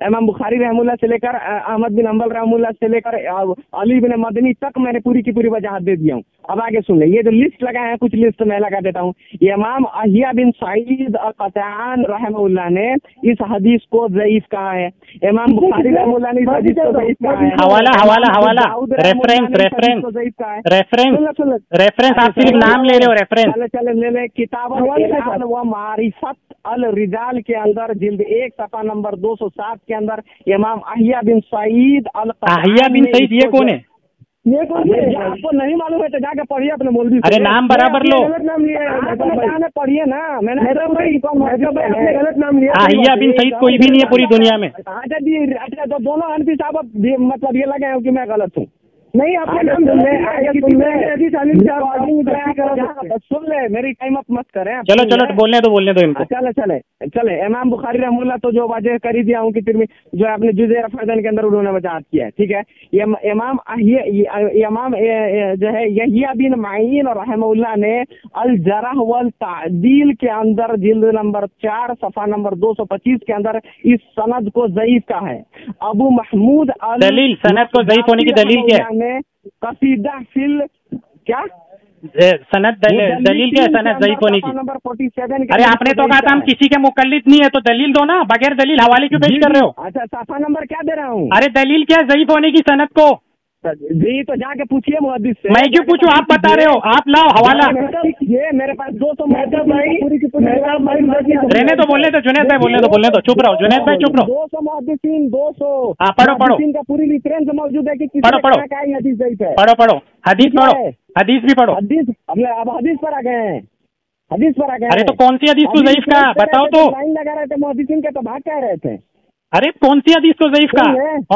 इमाम बुखारी रहमुल्लाह से लेकर अहमद बिन हंबल रहमुल्लाह से लेकर अली बिन मदनी तक मैंने पूरी की पूरी वजाहत दे दिया हूँ। अब आगे सुन ले, ये जो लिस्ट लगाए हैं कुछ लिस्ट मैं लगा देता हूँ। ये इमाम अहिया बिन सईद अल-क़त्तान रहमहुल्लाह ने इस हदीस को ज़ईफ कहा है, इमाम बुखारी रहमहुल्लाह ने इस हदीस को ज़ईफ कहा है। हवाला रेफरेंस आप सिर्फ नाम ले रहे हो, रेफरेंस चले ले ले। किताब व मारिफत अल रिजाल के अंदर जिल्द 1 सफ़ा नंबर 207 के अंदर इमाम अहिया बिन सईद अल-क़त्तान। अहिया बिन सईद ये कौन है? ये कौन है? आपको नहीं मालूम है तो जाके पढ़िए अपने मौलवी से। अरे नाम बराबर लो, गलत नाम लिया है, पढ़िए ना। मैंने गलत नाम लिया। अहिया बिन सईद कोई भी नहीं है पूरी दुनिया में। अच्छा तो दोनों हनफी साहब मतलब ये लगे हैं कि मैं गलत हूँ? नहीं, आपने नाम सुन ले, मेरी टाइम अप मत करें। चलो बोलने दो इनको। चले इमाम बुखारी रहमुल्लाह तो जो वाज़ेह कर ही दिया हूँ कि जो आपने जुज़े रफ़अदैन के अंदर उन्होंने वजाहत किया है, ठीक है। इमाम जो है यहिया बिन माइन रहमुल्लाह ने अल जरह वल तादील के अंदर जिल्द नंबर 4 सफ़ा नंबर 225 के अंदर इस सनद को ज़ईफ का है। अबू महमूद दलील सनद को ज़ईफ होने की दलील क्या है? कसीदा फिल क्या सनद दलील क्या है सनद ज़ईफ होने की? नंबर 47। अरे आपने तो कहा था हम किसी के मुकल्लिद नहीं है, तो दलील दो ना, बगैर दलील हवाले क्यों पेश कर रहे हो? अच्छा सफ़ा नंबर क्या दे रहा हूँ? अरे दलील क्या है ज़ईफ होने की सनद को? जी तो जाके पूछिए मुहद्दिस से। मैं क्यों पूछूं, आप बता रहे हो, आप लाओ हवाला। ये मेरे पास 200 रहने तो बोलने तो जुनैद भाई बोलने तो चुप रहो जुनैद भाई चुप रहो। 200 मुहद्दिसीन 200 पढ़ो का पूरी रिफरेंस मौजूद है कि पढ़ो हदीस ज़ईफ़ है। पढ़ो हदीस भी पढ़ो। अब हदीस पर आ गए हैं, हदीस पर आ गए। अरे तो कौन सी हदीस को ज़ईफ़ का बताओ तो। लाइन लगा रहे थे मुहद्दिसीन के, तो भाग कह रहे थे। अरे कौन सी हदीस को ज़ईफ़ का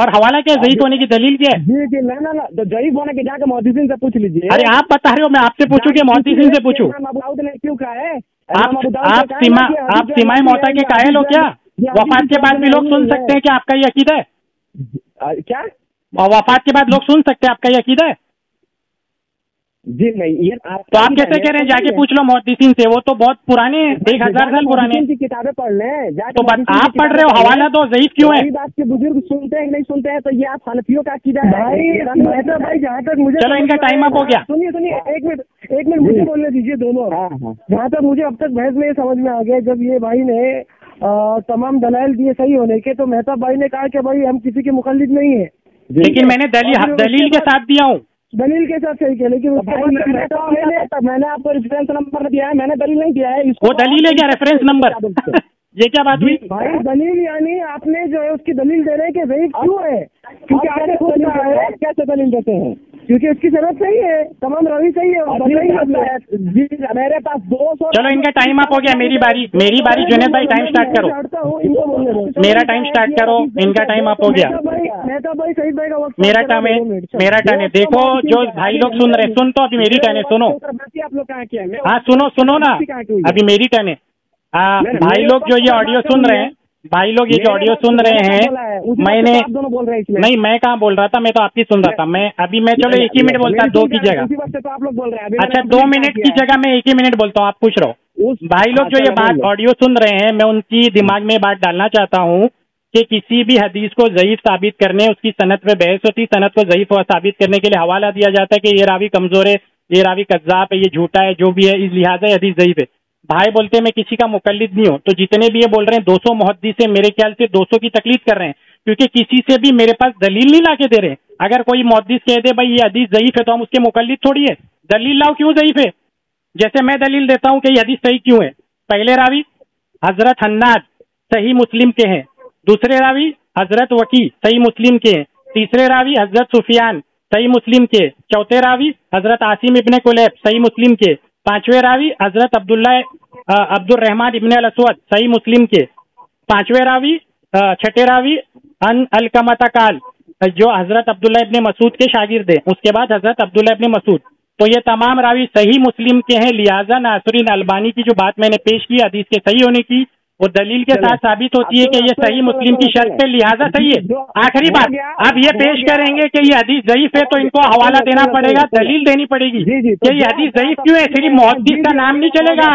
और हवाला क्या, ज़ईफ़ होने की दलील क्या है? जी ना तो ज़ईफ़ होने के जाके मुहद्दिसीन से पूछ लीजिए। अरे आप बता रहे हो, मैं आपसे पूछूं कि मुहद्दिसीन से पूछूं? ने क्यों कहा है? आप सीमाए मौता के कायल हो क्या? वफात के बाद भी लोग सुन सकते हैं कि आपका ये अकीदा है? क्या वफात के बाद लोग सुन सकते हैं, आपका ये अकीदा है? जी नहीं, ये तो आप कैसे कह रहे हैं जाके पूछ लो मुहद्दिसीन से? वो तो बहुत पुराने 1000 साल पुराने की किताबें पढ़ लें। तो आप पढ़ रहे हो, हवाला तो ज़ईफ़ क्यों है? बात के बुजुर्ग सुनते हैं नहीं सुनते हैं, तो ये आप हनफियों का अकीदा है भाई। जहाँ तक मुझे, चलो इनका टाइम अप हो गया। सुनिए एक मिनट मुझे बोलने दीजिए दोनों। जहाँ तक मुझे अब तक बहस में ये समझ में आ गया, जब ये भाई ने तमाम दलाइल दिए सही होने के, तो मेहताब भाई ने कहा कि भाई हम किसी के मुक़ल्लिद नहीं है, लेकिन मैंने दलील के साथ दिया हूँ। दलील के साथ सही किया, लेकिन मैंने आपको रेफरेंस नंबर दिया है, मैंने दलील नहीं दिया है। वो दलील है क्या, रेफरेंस नंबर? ये क्या बात हुई भाई? दलील यानी आपने जो है उसकी दलील दे रहे हैं कि ज़ईफ़ क्यों है, क्योंकि आपने खुद कहा है। कैसे दलील देते हैं? क्योंकि उसकी सनद सही है, तमाम रवी सही है। जी मेरे पास 200। चलो इनका टाइम अप हो गया, मेरी बारी जुनैद भाई टाइम स्टार्ट करो। मेरा टाइम स्टार्ट करो, इनका टाइम अप हो गया। भाई सही भाई का वक्त मेरा टर्न है। देखो जो भाई लोग सुन रहे, सुन तो अभी मेरी टर्न है, सुनो। आप लोग कहाँ किया? हाँ सुनो ना, अभी मेरी टर्न है। भाई लोग जो ये ऑडियो सुन रहे हैं, मैंने नहीं, मैं कहाँ बोल रहा था, मैं तो आपकी सुन रहा था। मैं चलो 1 ही मिनट बोलता, 2 की जगह। तो आप लोग बोल रहे हैं। अच्छा 2 मिनट की जगह मैं 1 ही मिनट बोलता हूँ, आप पूछ रहे हो। भाई लोग जो ये बात ऑडियो सुन रहे हैं, मैं उनकी दिमाग में बात डालना चाहता हूँ कि किसी भी हदीस को ज़ईफ़ साबित करने, उसकी सनद पे बहस होती, सनद को ज़ईफ़ साबित करने के लिए हवाला दिया जाता है कि ये रावी कमजोर है, ये रावी कज़्ज़ाब है, ये झूठा है, जो भी है, इस लिहाजा ये हदीस ज़ईफ़ है। भाई बोलते हैं मैं किसी का मुक़ल्लिद नहीं हूँ, तो जितने भी ये बोल रहे हैं 200 मुहद्दिस से, मेरे ख्याल से 200 की तकलीद कर रहे हैं, क्योंकि किसी से भी मेरे पास दलील नहीं ला के दे रहे। अगर कोई मुहद्दिस कह दे भाई ये हदीस ज़ईफ़ है, तो हम उसके मुक़ल्लिद थोड़ी है। दलील लाओ क्यों ज़ईफ़ है। जैसे मैं दलील देता हूँ कि ये हदीस सही क्यों है। पहले रावी हजरत हन्नाद सही मुस्लिम के हैं, दूसरे रावी हजरत वकी सही मुस्लिम के हैं, तीसरे रावी हजरत सुफियान सही मुस्लिम के, चौथे रावी हजरत आसिम इब्ने कुलैब सही मुस्लिम के, पांचवें रावी हजरत अब्दुर्रहमान इब्ने अल-अस्वद सही मुस्लिम के, छठे रावी अन अलकमता काल जो हजरत अब्दुल्ला इब्ने मसूद के शागिर्द हैं, उसके बाद हजरत अब्दुल्ला इब्ने मसूद। तो ये तमाम रावी सही मुस्लिम के हैं। लिहाजा नासरुद्दीन अलबानी की जो बात मैंने पेश की हदीस के सही होने की, वो दलील के साथ साबित होती है कि ये सही मुस्लिम की शर्त पे लिहाजा सही है। आखिरी बात, अब ये पेश करेंगे कि ये हदीस ज़ईफ़ है, तो इनको हवाला देना पड़ेगा, दलील देनी पड़ेगी कि ये हदीस ज़ईफ़ क्यों है। सिर्फ मुहद्दिस का नाम नहीं चलेगा।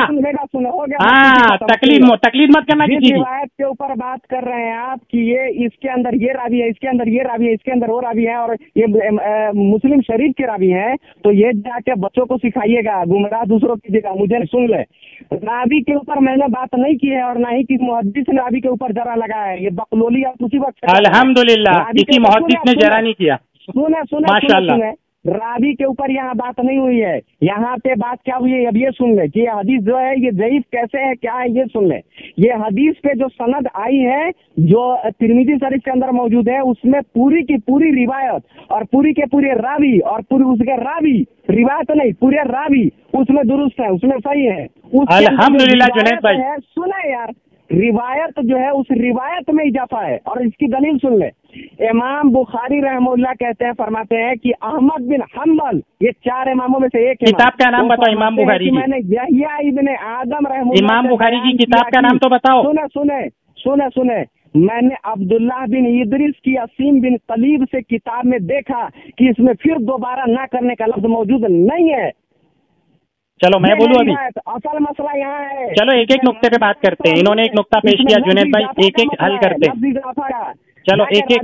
हाँ, तकलीद मत करना किसी की। रिवायत के ऊपर बात कर रहे हैं आप कि ये इसके अंदर ये रावी है, इसके अंदर ये रावी है, इसके अंदर वो रावी है, और ये मुस्लिम शरीफ के रावी हैं, तो ये जाके बच्चों को सिखाइएगा, गुमराह दूसरों की जगह। मुझे सुन ले, रावी के ऊपर मैंने बात नहीं की है, और ना ही किसी मुहद्दिस ने रावी के ऊपर जरा लगाया है। ये बकलोली आप उसी वक्त अल्हम्दुलिल्लाह किसी मुहद्दिस ने जरा नहीं किया। सुने माशाअल्लाह, रावी के ऊपर यहाँ बात नहीं हुई है। यहाँ पे बात क्या हुई है, अब ये सुन ले कि ये हदीस जो है ये ज़ईफ़ कैसे है, क्या है, ये सुन ले। ये हदीस पे जो सनद आई है, जो तिरमिज़ी शरीफ के अंदर मौजूद है, उसमें पूरी की पूरी रिवायत और पूरी के पूरे रावी और पूरी उसके रावी, रिवायत नहीं, पूरे रावी उसमें दुरुस्त है, उसमें सही है। अल्हम्दुलिल्लाह जुनैद भाई, सुना यार, रिवायत जो है उस रिवायत में इजाफा है, और इसकी दलील सुन ले। इमाम बुखारी रहमतुल्लाह कहते हैं, फरमाते हैं कि अहमद बिन हम्बल, ये 4 इमामों में से एक किताब का नाम बताओ इमाम बुखारी की। मैंने यहया इब्ने आदम रहमतुल्लाह, इमाम बुखारी की किताब का नाम तो बताओ। सुने मैंने अब्दुल्लाह बिन इदरीस की असीम बिन तलीब से किताब में देखा कि इसमें फिर दोबारा ना करने का लफ्ज मौजूद नहीं है। चलो मैं बोलूं अभी, असल मसला यहाँ है। चलो एक नुक्ते पे बात करते हैं। इन्होंने एक नुक्ता पेश किया जुनैद भाई, एक हल करते हैं। चलो एक एक,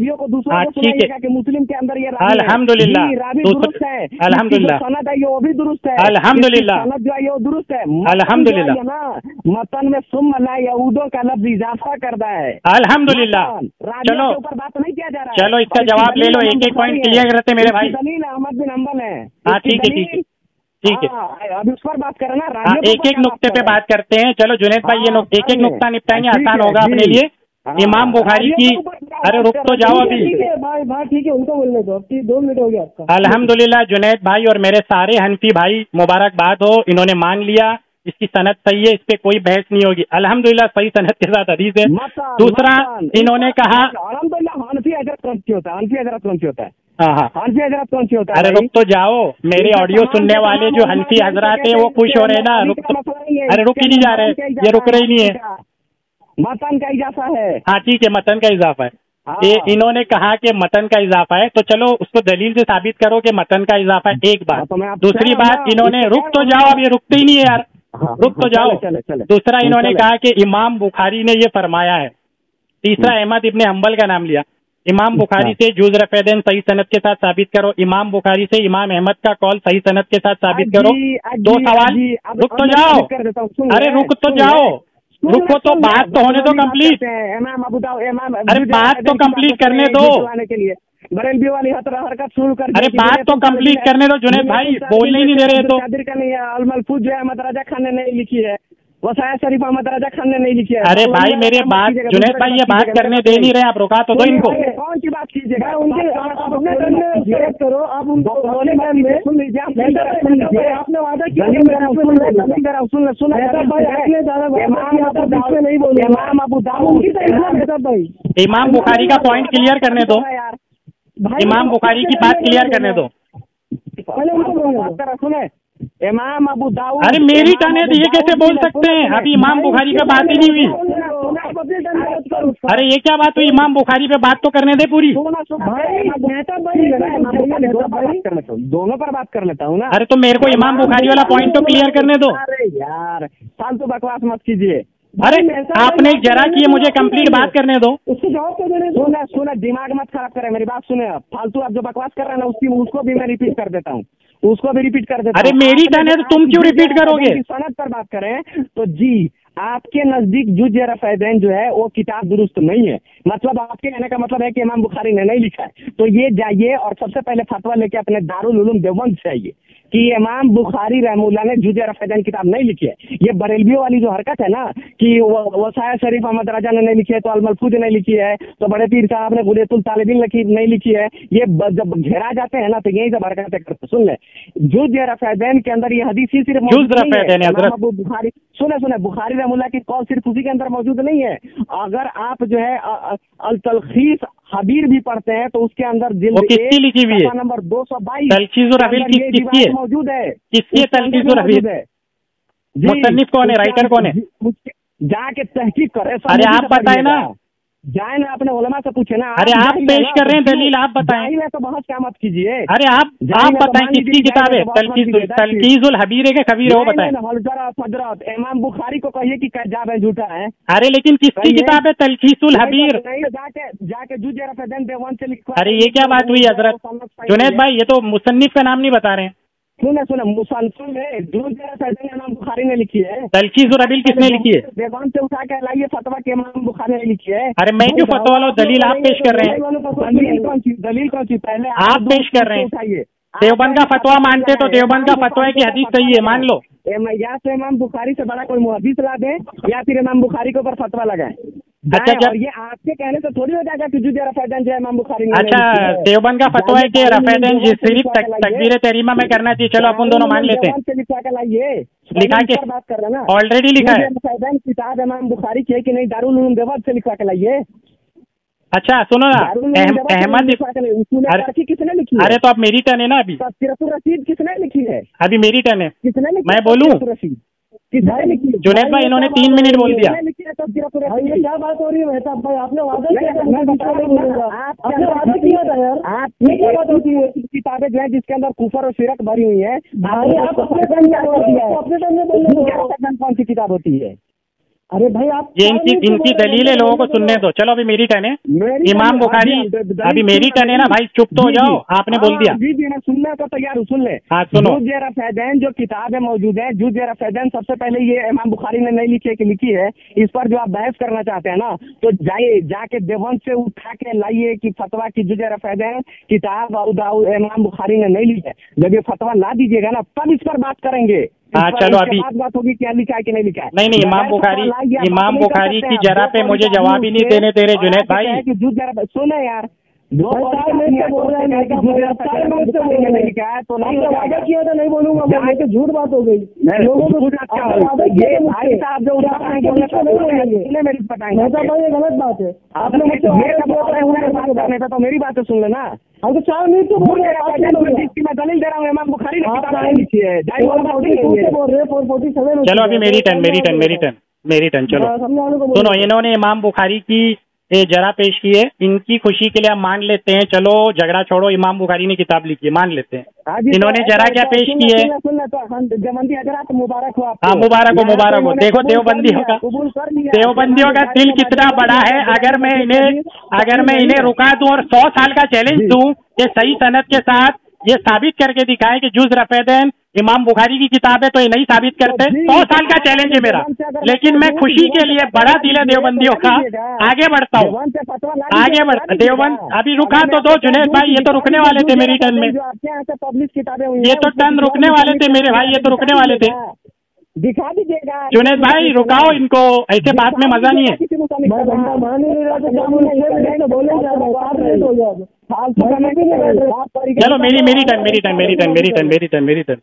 हाँ ठीक है, कि मुस्लिम के अंदर ये अल्हम्दुलिल्लाह, दुरुस्त है, अल्हम्दुलिल्लाह, सनद है वो भी दुरुस्त है, अल्हम्दुलिल्लाह, सनद जो है वो दुरुस्त है, अल्हम्दुलिल्लाह, ना मतन में सुम्मा ला यहूदों का लफ्ज इजाफा करता है, अल्हम्दुलिल्लाह। चलो ऊपर बात नहीं किया जा रहा है। चलो इसका जवाब ले लो, एक एक पॉइंट क्लियर करते मेरे भाई। दलील अहमद बिन हम्बल है। हाँ ठीक है ठीक है ठीक है, अभी उस पर बात करें ना, हाँ एक एक नुक्ते पे बात करते हैं। चलो जुनेद भाई ये एक एक नुक्ता निपटाएंगे, आसान होगा अपने लिए। इमाम बुखारी की, अरे रुक तो जाओ अभी भाई ठीक है, उनको बोलने दो, 2 मिनट हो गया आपका। अल्हम्दुलिल्लाह जुनेद भाई और मेरे सारे हनफी भाई मुबारकबाद हो, इन्होंने मान लिया इसकी सनद सही है, इस पे कोई बहस नहीं होगी। अल्हम्दुलिल्लाह सही सनद के साथ हदीस है। दूसरा इन्होंने कहा अल्हम्दुलिल्लाह हनफी हजरत कौन सी होता है, हनफी हजरत कौन सी होता है, हाँ हनफी हजरत कौन सी होता है? अरे रुक तो जाओ, मेरे ऑडियो सुनने वाले जो हनफी हजरात है वो खुश हो रहे हैं ना, रुक तो, अरे रुक ही नहीं जा रहे, ये रुक रहे ही नहीं है। मतन का इजाफा है, हाँ ठीक है, मतन का इजाफा है। ये इन्होंने कहा कि मतन का इजाफा है, तो चलो उसको दलील से साबित करो कि मतन का इजाफा है, एक बात। दूसरी बात इन्होंने, रुक तो जाओ, अब ये रुकते ही नहीं है यार, रुक तो जाओ। दूसरा इन्होंने कहा कि इमाम बुखारी ने ये फरमाया है। तीसरा अहमद इब्ने हम्बल का नाम लिया। इमाम बुखारी से जुज़ रफ़ेदैन सही सनद के साथ साबित करो, इमाम बुखारी से इमाम अहमद का कौल सही सनद के साथ साबित करो। 2 सवाल, रुक तो जाओ, अरे रुक तो जाओ, रुको तो बात तो होने दो कंप्लीट, अरे बात तो कंप्लीट करने दो, बरेलवी वाली हरकत शुरू कर, अरे बात तो कंप्लीट करने दो जुनेद भाई, बोलने ही नहीं दे रहे। तो अल मलफूज जो है अहमद रजा खान ने नहीं लिखी है, वसाया शरीफ अहमद रजा खान ने नहीं लिखी है। अरे भाई मेरे बात, जुनेद भाई ये बात करने दे नहीं रहे, आप रुका तो दो इनको। कौन सी बात कीजिएगा, करो आप उनको सुन लीजिए, आपने वादा किया, इमाम अबू दाऊद, इमाम बुखारी का पॉइंट क्लियर करने दो, इमाम बुखारी की बात क्लियर करने दो। सुने, इमाम अबू दाऊद, अरे मेरी टर्न है तो ये कैसे बोल सकते हैं, अभी इमाम बुखारी पे बात ही नहीं हुई। अरे ये क्या बात हुई, इमाम बुखारी पे बात तो करने दे पूरी। दोनों पर बात कर लेता हूँ ना। अरे तो मेरे को इमाम बुखारी वाला पॉइंट तो क्लियर करने दो। अरे यार फालतू बकवास मत कीजिए। अरे आपने जरा की मुझे कंप्लीट बात करने दो। उसको जवाब तो देने, सुना दिमाग मत खराब करें, मेरी बात सुने। फालतू आप जो बकवास कर रहे हैं ना, उसको भी मैं रिपीट कर देता हूँ, उसको भी रिपीट कर देता हूँ। अरे मेरी टर्न है तो तुम क्यों रिपीट करोगे? सनद पर बात करें तो जी, आपके नजदीक जुज़ रफ़ैदैन जो है वो किताब दुरुस्त नहीं है, मतलब आपके कहने का मतलब है कि इमाम बुखारी ने नहीं लिखा है। तो ये जाइए और सबसे पहले फतवा लेके अपने दारुल उलूम देवबंद से आइए कि इमाम बुखारी रहमुल्लाह ने जुज़ रफ़ैदैन किताब नहीं लिखी है। ये बरेलवियों वाली जो हरकत है ना कि वसाया शरीफ अहमद रजा ने नहीं लिखी है, तो अल मलफूज ने लिखी है, तो बड़े पीर साहब ने गुलियतुल तालिबीन नहीं लिखी है। ये जब घेरा जाते हैं ना तो यही सब हरकतें करते। सुन ले, जुज़ रफ़ैदैन के अंदर ये हदीस ही सिर्फ अबू बुखारी, सुने बुखारी रहमुल्लाह की कौल सिर्फ उसी के अंदर मौजूद नहीं है। अगर आप जो है अल तलखीस हबीर भी पढ़ते हैं तो उसके अंदर किसकी लिखी हुई है, नंबर 222 तलखीज़ुर हबीर किसकी है, मौजूद है, किसकी है तलखीज़ुर हबीर? मुसन्निफ कौन है, राइटर कौन है? जाके तहकीक करे। अरे आप बताए ना, जाए ना, अपने उलमा से पूछे ना। अरे आप पेश कर रहे हैं दलील, आप बताएं। तो बहुत क्या मत कीजिए। अरे आप बताएं किसकी किताब है, तलखीज़ुल हबीर है कि खबीर है, वो बताएं। हजरत इमाम बुखारी को कहिए कि कज़्ज़ाब है, झूठा है। अरे लेकिन किसकी किताब है तलखीज़ुल हबीर? जाके जुज़ रफ़ैदैन देवान से लिखवा। अरे ये क्या बात हुई हजरत जुनैद भाई, ये तो मुसन्निफ का नाम नहीं बता रहे हैं। सुने मुसन्निफ में जुज़ रफ़ैदैन इमाम बुखारी ने लिखी है। तलखीज़ुल हबीर किसने लिखी है? देवान से उठा के लाइए फतवा के इमाम बुखारी ने लिखी है। अरे मैं क्यों फतवा लो, दलील आप पेश कर रहे हैं। दलील कौन सी पहले आप पेश कर रहे हैं। देवबंद का फतवा मानते तो देवबंद का फतवा है कि हदीस सही है, मान लो। या तो इमाम बुखारी से बड़ा कोई मुहद्दिस ला दे या फिर इमाम बुखारी के ऊपर फतवा लगाए। अच्छा, जब ये आपके कहने से थोड़ी हो जाएगा कि जुज़ रफ़ैदैन जो है इमाम बुखारी ने। अच्छा, देवबंद का फतवा है कि रफ़ैदैन सिर्फ तकबीर तहरीमा में करना चाहिए। चलो अपन दोनों मान लेते हैं। लिखा के बात कर रहे हैं ना, ऑलरेडी लिखा है। रफ़ैदैन किताब इमाम बुखारी की है कि नहीं, दारुल उलूम देवबंद से लिखवा के लाइए। अच्छा सुनो ना, अहमद किसने लिखी? अरे तो अब मेरी टर्न है ना, अभी सीरतुर रशीद किसने लिखी है? अभी मेरी टर्न है, किसने लिखी? मैं बोलूं? जुनैद भाई इन्होंने 3 मिनट बोल दिया। ये क्या बात हो रही है मेहताब भाई, आपने वादा किया था, आपने वादा किया था यार। आप क्या बात होती है, किताबें जो है जिसके अंदर कुफर और शिरक भरी हुई है, आप अपने कौन सी किताब होती है? अरे भाई आप ये इनकी दलीलें लोगों को सुनने दो। चलो अभी मेरी टर्न है। इमाम बुखारी, अभी मेरी टर्न है ना भाई, चुप तो हो जाओ, आपने बोल दिया। जी जी, मैं सुनने को तैयार हूँ, सुन ले। हाँ सुनो। जुज़ रफ़ैदैन जो किताब है मौजूद है, जुज़ रफ़ैदैन सबसे पहले ये इमाम बुखारी ने नहीं लिखी है। इस पर जो आप बहस करना चाहते हैं ना, तो जाके देवबंद से उठा के लाइए कि फतवा की जुज़ रफ़ैदैन किताब इमाम बुखारी ने नहीं ली है। जब ये फतवा ला दीजिएगा ना, तब इस पर बात करेंगे। हाँ चलो अभी बात होगी क्या लिखा है कि नहीं लिखा है। नहीं इमाम बुखारी की जरा पे मुझे जवाब ही नहीं देने दे रहे जुनैद भाई। सुने यार, दो तो नहीं बोलूंगा, झूठ बात हो गई। लोगों को भाई साहब जो मेरी बताएंगे गलत बात है। आपने मुझे तो मेरी बात सुन लेना। हम तो 4 मिनट तो बोल रहे हैं, मैं दलील दे रहा हूँ इमाम बुखारी ने चलो अभी मेरी टर्न चलो सुनो। इन्होंने इमाम बुखारी की जरा पेश की है, इनकी खुशी के लिए हम मान लेते हैं, चलो झगड़ा छोड़ो, इमाम बुखारी ने किताब लिखी है, मान लेते हैं। इन्होंने जरा क्या पेश की है? मुबारक हो। हाँ मुबारक हो। देखो देवबंदियों का दिल कितना बड़ा है। अगर मैं इन्हें रुका दूं और 100 साल का चैलेंज दूं कि सही सनद के साथ ये साबित करके दिखाएं कि जुज़ रफ़ैदैन इमाम बुखारी की किताब है, तो ये नहीं साबित करते। 100 साल का चैलेंज है मेरा, लेकिन मैं खुशी के लिए, बड़ा दिल है देवबंदियों का, आगे बढ़ता हूँ। देवबंद अभी रुका तो दो जुनैद भाई, ये तो रुकने वाले थे मेरी टर्न में, ये तो टर्न रुकने वाले थे मेरे भाई, ये तो रुकने वाले थे। दिखा दीजिएगा जुनैद भाई, रुकाओ इनको, ऐसे बात में मजा नहीं है। चलो मेरी टर्न।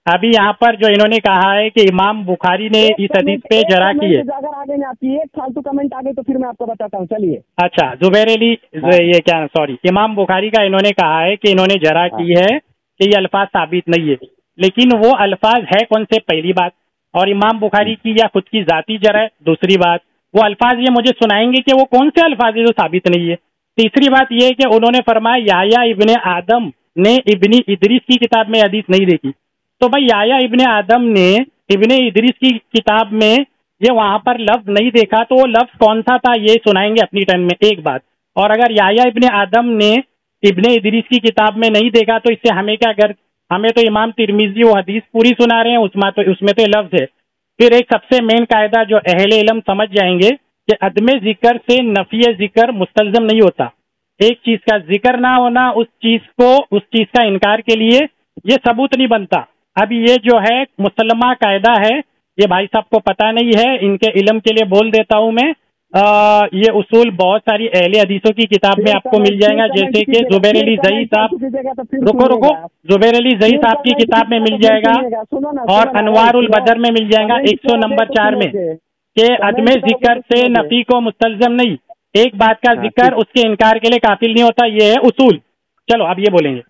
अभी यहाँ पर जो इन्होंने कहा है कि इमाम बुखारी ने इस हदीस पे जरा की है। अगर आगे में आपकी एक फालतू कमेंट आ गई तो फिर मैं आपको बताता हूँ, चलिए। अच्छा जुबैर अली, ये क्या, सॉरी, इमाम बुखारी का इन्होंने कहा है कि इन्होंने जरा की है कि ये अल्फाज साबित नहीं है, लेकिन वो अल्फाज है कौन से, पहली बात। और इमाम बुखारी की या खुद की जाती जरा है, दूसरी बात। वो अल्फाज ये मुझे सुनाएंगे कि वो कौन से अल्फाज है जो साबित नहीं है। तीसरी बात ये है कि उन्होंने फरमाया याह्या इब्ने आदम ने इब्ने इदरीस की किताब में हदीस नहीं देखी। तो भाई याह्या इब्ने आदम ने इब्ने इदरीस की किताब में ये वहां पर लफ्ज नहीं देखा, तो वो लफ्ज कौन सा था ये सुनाएंगे अपनी टर्न में, एक बात। और अगर याह्या इब्ने आदम ने इब्ने इदरीस की किताब में नहीं देखा तो इससे हमें क्या कर, हमें तो इमाम तिरमिजी वो हदीस पूरी सुना रहे हैं, उसमें तो लफ्ज है। फिर एक सबसे मेन कायदा जो अहले इल्म समझ जाएंगे कि अदमे जिक्र से नफी जिक्र मुस्तलजम नहीं होता। एक चीज का जिक्र ना होना उस चीज का इनकार के लिए ये सबूत नहीं बनता। अभी ये जो है मुसलमा कायदा है, ये भाई साहब को पता नहीं है, इनके इल्म के लिए बोल देता हूं मैं। ये उसूल बहुत सारी अहले हदीसों की किताब में आपको मिल जाएगा, जैसे कि जुबैर अली ज़ई साहब, रुको, जुबैर अली ज़ई साहब की किताब में मिल जाएगा और अनवारुल बदर में मिल जाएगा 100 नंबर 4 में, कि अदमे जिक्र से नफी को मुस्तलजम नहीं, एक बात का जिक्र उसके इनकार के लिए काफिल नहीं होता, ये है उसूल। चलो अब ये बोलेंगे।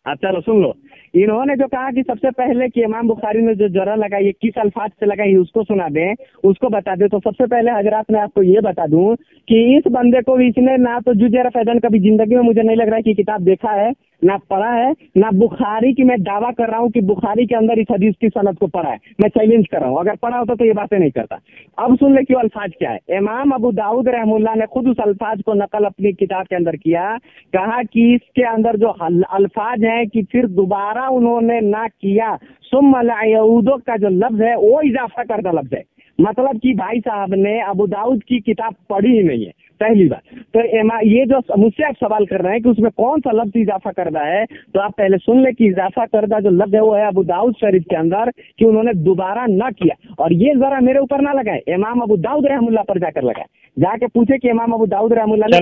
चलो सुन लो, इन्होंने जो कहा कि सबसे पहले कि इमाम बुखारी ने जो जरा लगाई है किस अल्फाज से लगाई उसको सुना दें, उसको बता दे। तो सबसे पहले हजरात मैं आपको ये बता दूं कि इस बंदे को इसने ना तो जुज़ रफ़ैदैन कभी जिंदगी में मुझे नहीं लग रहा है कि किताब देखा है, ना पढ़ा है, ना बुखारी की मैं दावा कर रहा हूँ कि बुखारी के अंदर इस हदीस की सनद को पढ़ा है। मैं चैलेंज कर रहा हूँ, अगर पढ़ा होता तो ये बातें नहीं करता। अब सुन ले कि अल्फाज क्या है। इमाम अबू दाऊद रहमुल्लाह ने खुद उस अल्फाज को नकल अपनी किताब के अंदर किया, कहा कि इसके अंदर जो अल्फाज है कि फिर दोबारा उन्होंने ना किया, सुम्मा लअयऊदो का जो लफ्ज है वो इजाफा करता लफ्ज है। मतलब कि भाई साहब ने अबू दाऊद की किताब पढ़ी ही नहीं है, पहली बात। तो ये जो मुझसे आप सवाल कर रहे हैं कि उसमें कौन सा लफ्ज इजाफा करदा है, तो आप पहले सुन ले कि इजाफा करदा जो लफ्ज है वो है अबू दाऊद शरीफ के अंदर कि उन्होंने दोबारा ना किया। और ये जरा मेरे ऊपर ना लगाए, इमाम अबू दाऊद रहमुल्लाह पर जाकर लगाए, जाके पूछे कि इमाम अबू दाऊद रहमुल्लाह ने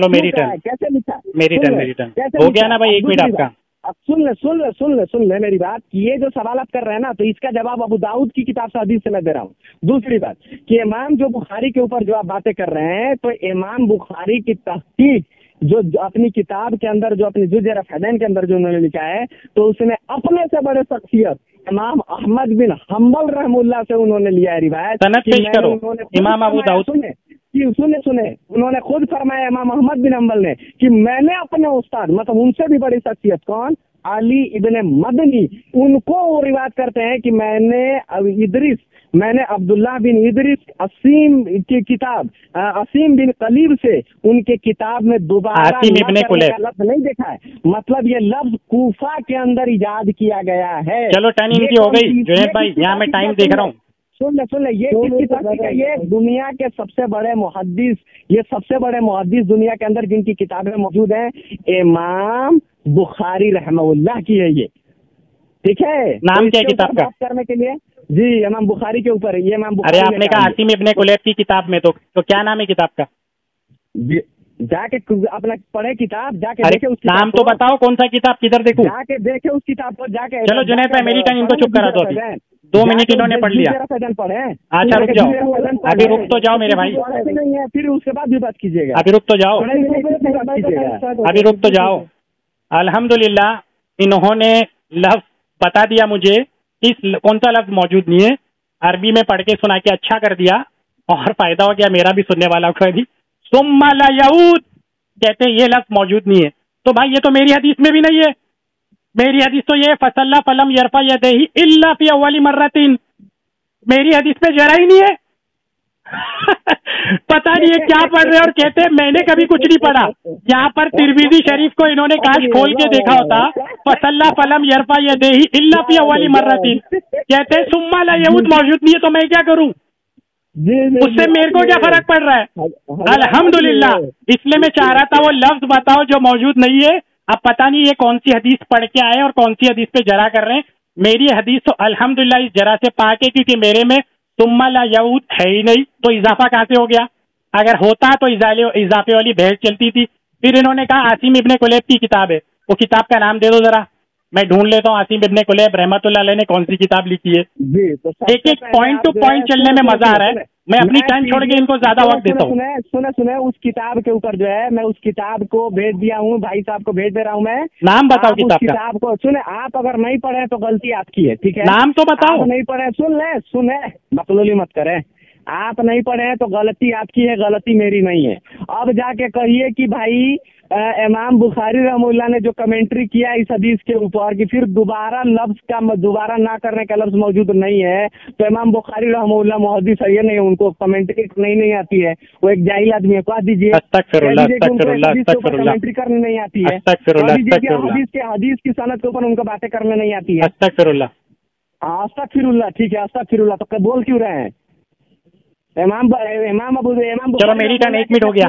कैसे लिखा। मेरी टर्न हो गया ना भाई, 1 मिनट आपका। अब सुन ले मेरी बात। ये जो सवाल आप कर रहे हैं ना, तो इसका जवाब अबू दाऊद की किताब से हदीस से मैं दे रहा हूँ। दूसरी बात कि इमाम जो बुखारी के ऊपर जो आप बातें कर रहे हैं, तो इमाम बुखारी की तहकीक जो अपनी किताब के अंदर, जो अपनी जुज़ रफ़ैदैन के अंदर जो उन्होंने लिखा है, तो उसने अपने से बड़े शख्सियत इमाम अहमद बिन हम्बल रहमुल्लाह से उन्होंने लिया है रिवायत। इमाम अबू दाऊद सुने उन्होंने खुद फरमाया, इमाम अहमद बिन हम्बल ने, कि मैंने अपने उस्ताद, मतलब उनसे भी बड़ी शख्सियत कौन, अली इब्ने मदनी, उनको वो रिवायत करते हैं कि मैंने इदरीस मैंने अब्दुल्ला बिन इदरिस असीम की किताब असीम बिन कलीब से उनके किताब में दोबारा लफ्ज नहीं देखा है। मतलब ये लफ्ज कूफा के अंदर इजाद किया गया है। चलो टाइम इनकी हो गई जुनैद भाई, यहाँ मैं टाइम देख रहा हूँ। सुन ले ये ये दुनिया के सबसे बड़े मुहद्दिस, ये सबसे बड़े मुहद्दिस दुनिया के अंदर जिनकी किताबें मौजूद हैं, इमाम बुखारी रहमहुल्लाह की है ये, ठीक है। नाम क्या है किताब का? करने के लिए जी इमाम बुखारी के ऊपर है ये इमाम बुखारी। अरे आपने कहा आसिम इब्ने कुलैब की किताब में, तो क्या नाम है किताब का? जाके अपना पढ़े किताब, जाके देखे उस नाम तो बताओ कौन सा किताब, किधर देखूं? जाके देखे उस किताब को जाके। चलो जुनैद भाई मेरी टाइम इनको चुप करा दो, अभी 2 मिनट इन्होंने पढ़ लिया। अच्छा रुक जाओ, अभी रुक तो जाओ मेरे भाई, नहीं है फिर उसके बाद भी बात कीजिएगा। अभी रुक तो जाओ, अभी रुक तो जाओ। अल्हम्दुलिल्लाह इन्होंने लफ्ज बता दिया मुझे, इस कौन सा लफ्ज मौजूद नहीं है, अरबी में पढ़ के सुना के अच्छा कर दिया, और फायदा हो गया मेरा भी सुनने वाला को भी। सुम्मा ला यऊद कहते ये लफ्ज मौजूद नहीं है, तो भाई ये तो मेरी हदीस में भी नहीं है। मेरी हदीस तो ये फसल्ला फलम यरफा यदैहि इल्ला फी अव्वली मर्रतिन, मेरी हदीस में जरा ही नहीं है। पता नहीं है क्या पढ़ रहे और कहते हैं मैंने कभी कुछ नहीं पढ़ा। यहाँ पर तिरमिज़ी शरीफ को इन्होंने काश खोल के देखा होता, फसल्ला फलम यरफा यदैहि इल्ला फी अव्वली मर्रतिन, कहते हैं सुम्मा ला यऊद मौजूद नहीं है, तो मैं क्या करूं? उससे मेरे को क्या फर्क पड़ रहा है? अल्हम्दुलिल्लाह, इसलिए मैं चाह रहा था वो लफ्ज बताओ जो मौजूद नहीं है। अब पता नहीं ये कौन सी हदीस पढ़ के आए और कौन सी हदीस पे जरा कर रहे हैं। मेरी हदीस तो अल्हम्दुलिल्लाह इस जरा से पाक है, क्योंकि मेरे में सुम्मा ला यऊद है ही नहीं, तो इजाफा कहाँ से हो गया? अगर होता तो इजाफे वाली बहस चलती थी। फिर इन्होंने कहा आसिम इब्ने कुलैब की किताब है, वो किताब का नाम दे दो जरा, मैं ढूंढ लेता हूँ आसिम इब्ने कुलैब रहमतुल्लाह अलैह ने कौन सी किताब लिखी है। एक एक पॉइंट टू पॉइंट चलने में मजा आ रहा है। मैं अपनी टाइम छोड़ के इनको ज्यादा वक्त देता हूँ। सुने उस किताब के ऊपर जो है, मैं उस किताब को भेज दिया हूँ, भाई साहब को भेज दे रहा हूँ मैं। नाम बताओ किताब को। सुने, आप अगर नहीं पढ़े तो गलती आपकी है, ठीक है? नाम तो बताओ। नहीं पढ़े, सुने बकलोली मत करें। आप नहीं पढ़े हैं तो गलती आपकी है, गलती मेरी नहीं है। अब जाके कहिए कि भाई इमाम बुखारी रहमतुल्लाह ने जो कमेंट्री किया इस हदीस के ऊपर कि फिर दोबारा लफ्ज का दोबारा ना करने का लफ्ज मौजूद नहीं है, तो इमाम बुखारी रहमतुल्लाह मुहद्दिस है नहीं, उनको कमेंट्री नहीं आती है, वो एक जाहिल आदमी है। कह दीजिए कमेंट्री करने नहीं आती है, हदीस की सनद के ऊपर उनको बातें करने नहीं आती है। अस्तगफिरुल्लाह, ठीक है अस्तगफिरुल्लाह, तो बोल क्यों रहे हैं? इमाम चलो मेरी टर्न, 1 मिनट हो गया,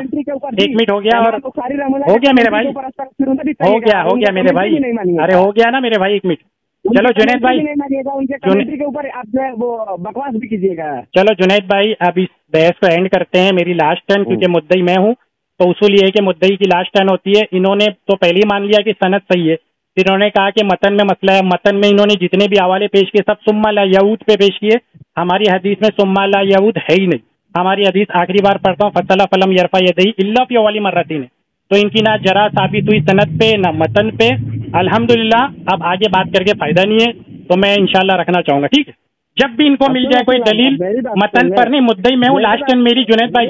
1 मिनट हो गया, और हो गया मेरे भाई, हो गया मेरे भाई, अरे हो गया ना मेरे भाई, 1 मिनट। चलो जुनैद भाई, उनके ऊपर आप जो है वो बकवास भी कीजिएगा। चलो जुनैद भाई अब इस बहस को एंड करते हैं, मेरी लास्ट टर्न, क्योंकि मुद्दई मैं हूँ, तो उसूल ये है कि मुद्दई की लास्ट टर्न होती है। इन्होंने तो पहले ही मान लिया कि सनद सही है, फिर इन्होंने कहा कि मतन में मसला है। मतन में इन्होंने जितने भी हवाले पेश किए सब सुम्मा ला यऊद पे पेश किए। हमारी हदीस में सुम्मा ला यऊद है ही नहीं। हमारी हदीस आखिरी बार पढ़ता हूँ, फसला फलम यरफा यदैहि इल्ला फी अव्वली मर्रतिन है, तो इनकी ना जरा साबित हुई सनद पे ना मतन पे। अल्हम्दुलिल्लाह अब आगे बात करके फायदा नहीं है, तो मैं इंशाल्लाह रखना चाहूंगा, ठीक है? जब भी इनको मिल जाए कोई दलील, मतन पर नहीं, मुद्दई मैं हूँ, लास्ट टाइम मेरी जुनैद भाई,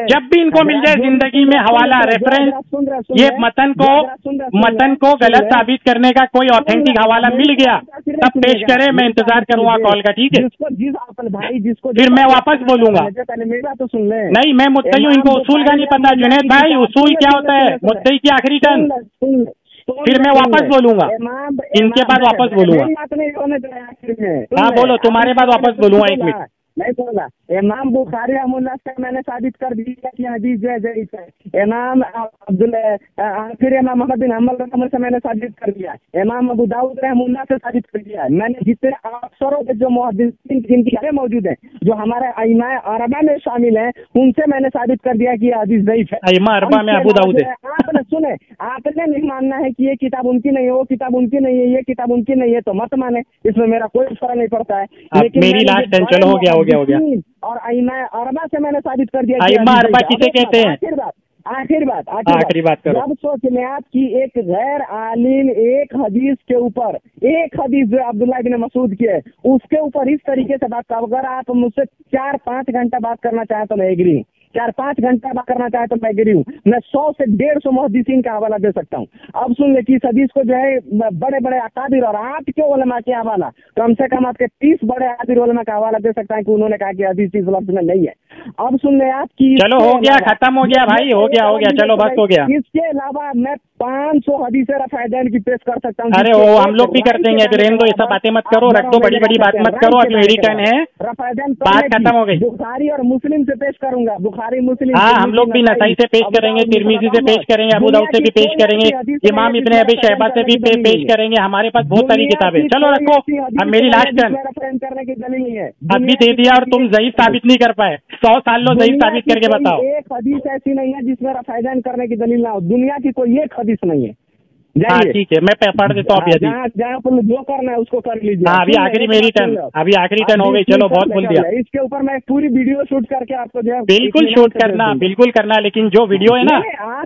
जब भी इनको मिल जाए जिंदगी में हवाला रेफरेंस, ये मतन को गलत साबित करने का कोई ऑथेंटिक हवाला मिल गया तब पेश करे, मैं इंतजार करूंगा कॉल का, ठीक है? फिर मैं वापस बोलूंगा। नहीं मैं मुद्दई हूँ, इनको उसूल का नहीं पता। जुनैद भाई उसूल क्या होता है? मुद्दई की आखिरी टर्न, फिर मैं वापस बोलूंगा, इनके बाद वापस बोलूंगा। हाँ बोलो, तुम्हारे बाद वापस बोलूंगा, 1 मिनट। नहीं बोला। इमाम बुखारी रहमतुल्लाह से मैंने साबित कर दिया कि हदीस जो है ज़ईफ है। इमाम फिर इमाम अहमद बिन हम्बल रहमतुल्लाह से मैंने साबित कर दिया। इमाम अबू दाऊद रहमतुल्लाह से साबित कर दिया। मैंने जितने अक्सरों के जो मुहद्दिसीन जिनकी किताबें मौजूद हैं, जो हमारे अइमा अरबा में शामिल हैं, उनसे मैंने साबित कर दिया कि हदीस ज़ईफ है। अइमा अरबा में अबू दाऊद है। आपने सुने, आपने नहीं मानना है कि ये किताब उनकी नहीं है, वो किताब उनकी नहीं है, ये किताब उनकी नहीं है, तो मत माने, इसमें मेरा कोई फर्क नहीं पड़ता है। लेकिन मेरी लास्ट टाइम चलो हो गया और अइमा अरबा से मैंने साबित कर दिया। अइमा अरबा किसे कहते हैं? आखिरी बात करो। जब सोच लें आप कि एक गैर आलिम एक हदीस के ऊपर, एक हदीस जो अब्दुल्लाह बिन मसूद की है, उसके ऊपर इस तरीके से बात कर, अगर आप मुझसे 4-5 घंटा बात करना चाहें तो मैं एग्री, 4-5 घंटा बात करना चाहे तो मैं गिरी हूँ। मैं 100 से 150 मुहद्दिसीन का हवाला दे सकता हूँ। अब सुन ले कि इस हदीस को जो है बड़े बड़े अकाबिर और 8 के उलमा के हवाला, कम से कम आपके 30 बड़े आदिर उलमा का हवाला दे सकता है कि उन्होंने कहा कि हदीस इस लफ्ज में नहीं है। अब सुन ले आपकी, चलो हो गया, खत्म हो गया भाई, हो गया, चलो बस हो गया। इसके अलावा मैं 500 हदीस रफ़ायदैन की पेश कर सकता हूँ। अरे वो हम लोग भी कर देंगे, अभी रहने दो, ऐसा बातें मत करो, रख दो, बड़ी बड़ी बात मत करो, अभी मेरी टर्न है, बात खत्म हो गई। बुखारी और मुस्लिम से पेश करूंगा, बुखारी मुस्लिम। हाँ, हम लोग भी नसाई से पेश करेंगे, तिरमिजी से पेश करेंगे, अबू दाऊद से भी पेश करेंगे, इमाम इब्ने अबी शैबा से भी पेश करेंगे। हमारे पास बहुत सारी किताबें। चलो रखो, अब मेरी लास्ट टर्न। करने की दलील है, अब भी दे दिया और तुम ज़ईफ साबित नहीं कर पाए। 100 साल लो, ज़ईफ साबित करके बताओ। एक हदीस ऐसी नहीं है जिसमें रफ़ायदैन करने की दलील ना हो, दुनिया की कोई एक हदीस नहीं है। हाँ ठीक है, मैं पढ़ देता हूँ अभी। जहाँ पर जो करना है उसको कर लीजिए। हाँ, अभी आखिरी मेरी टर्न, अभी आखिरी टर्न हो गई। चलो बहुत बोल दिया। इसके ऊपर मैं पूरी वीडियो शूट करके आपको जो है बिल्कुल शूट करना, बिल्कुल करना, लेकिन जो वीडियो है ना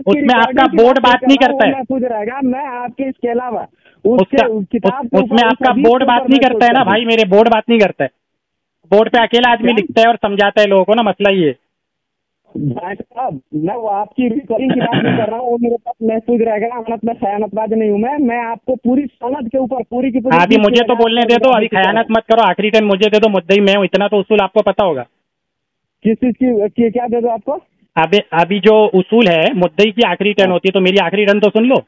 उसमें आपका बोर्ड बात नहीं करता है। पूछ रहेगा, मैं आपके इसके अलावा उसमें आपका बोर्ड बात नहीं करता है ना भाई, मेरे बोर्ड बात नहीं करता है। बोर्ड पे अकेला आदमी लिखता है और समझाता है लोगों को ना, मसला ये। मैं वो आपकी रिकॉर्डिंग की बात नहीं कर रहा हूँ, वो मेरे पास महफूज रहेगा। अमानत में खयानतबाज नहीं हूँ मैं आपको पूरी सनद के ऊपर पूरी की पूरी। अभी मुझे तो बोलने दे दो, अभी खयानत मत करो, आखिरी टाइम मुझे दे दो, मुद्दई मैं हूँ, इतना तो उसूल आपको पता होगा। किस चीज की क्या दे दो आपको? अभी जो उसूल है, मुद्दई की आखिरी टर्न होती है, तो मेरी आखिरी टर्न तो सुन लो।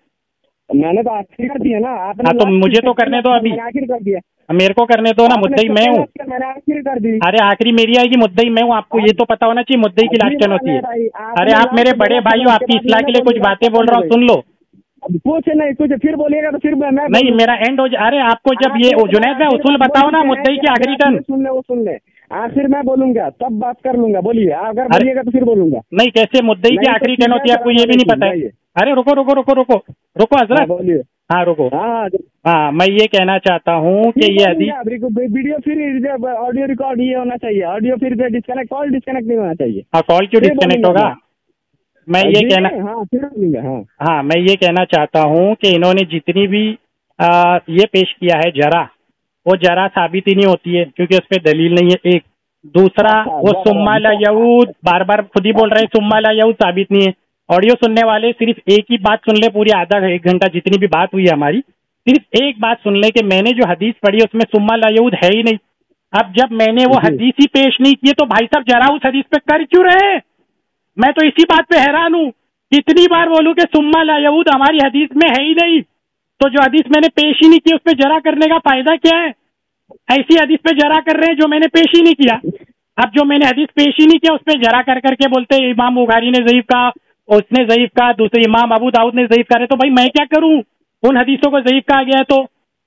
मैंने तो आखिरी कर दी है ना आपने। हाँ, तो मुझे तो करने दो, अभी आखिरी कर दिया, मेरे को करने दो ना, मुद्दई मैं हूँ। मैंने आखिरी कर दी। अरे आखिरी मेरी आएगी, मुद्दई मैं हूँ, आपको ये तो पता होना चाहिए मुद्दई की लास्ट टर्न होती है। अरे आप मेरे बड़े भाई हो, आपकी इस्लाह के लिए कुछ बातें बोल रहा हूँ, सुन लो। कुछ नहीं, कुछ फिर बोलिएगा तो फिर मैं नहीं, मेरा एंड हो जाए। अरे आपको जब ये जुनैद में उसूल बताओ ना, मुद्दई की आखिरी टर्न सुन ले, आखिर मैं बोलूंगा तब बात कर लूंगा, बोलिए। अगर बोलिएगा तो फिर बोलूंगा। नहीं, कैसे मुद्दई की आखिरी टर्न होती है आपको ये भी नहीं पता है? अरे रुको रुको रुको रुको रुको हजरत, बोलिए। हाँ रुको। हाँ, मैं ये कहना चाहता हूँ कि ये वीडियो फिर ऑडियो रिकॉर्ड ये होना चाहिए, ऑडियो फिर डिस्कनेक्ट, कॉल डिस्कनेक्ट नहीं होना चाहिए। हाँ, कॉल क्यों डिस्कनेक्ट होगा? मैं ये कहना, हाँ मैं ये कहना चाहता हूँ कि इन्होंने जितनी भी ये पेश किया है जरा, वो जरा साबित ही नहीं होती है, क्योंकि उस पर दलील नहीं है। एक दूसरा, वो सुम्मा ला यऊद, बार बार खुद ही बोल रहे हैं सुम्मा ला यऊद, साबित नहीं है। ऑडियो सुनने वाले सिर्फ एक ही बात सुन ले, पूरी आधा 1 घंटा जितनी भी बात हुई है हमारी, सिर्फ एक बात सुन ले कि मैंने जो हदीस पढ़ी है उसमें सुम्मा ला यऊद है ही नहीं। अब जब मैंने वो हदीस ही पेश नहीं की तो भाई साहब जरा उस हदीस पे कर क्यों रहे? मैं तो इसी बात पे हैरान हूँ, कितनी बार बोलूं कि सुम्मा ला यऊद हमारी हदीस में है ही नहीं, तो जो हदीस मैंने पेश ही नहीं की उस पर जरा करने का फायदा क्या है? ऐसी हदीस पे जरा कर रहे हैं जो मैंने पेश ही नहीं किया। अब जो मैंने हदीस पेश ही नहीं किया उस पर जरा कर करके बोलते हैं इमाम बुखारी ने ज़ईफ कहा, उसने ज़ईफ कहा, दूसरे इमाम अबू दाऊद ने ज़ईफ कहा। तो भाई मैं क्या करूं? उन हदीसों को ज़ईफ कहा गया है तो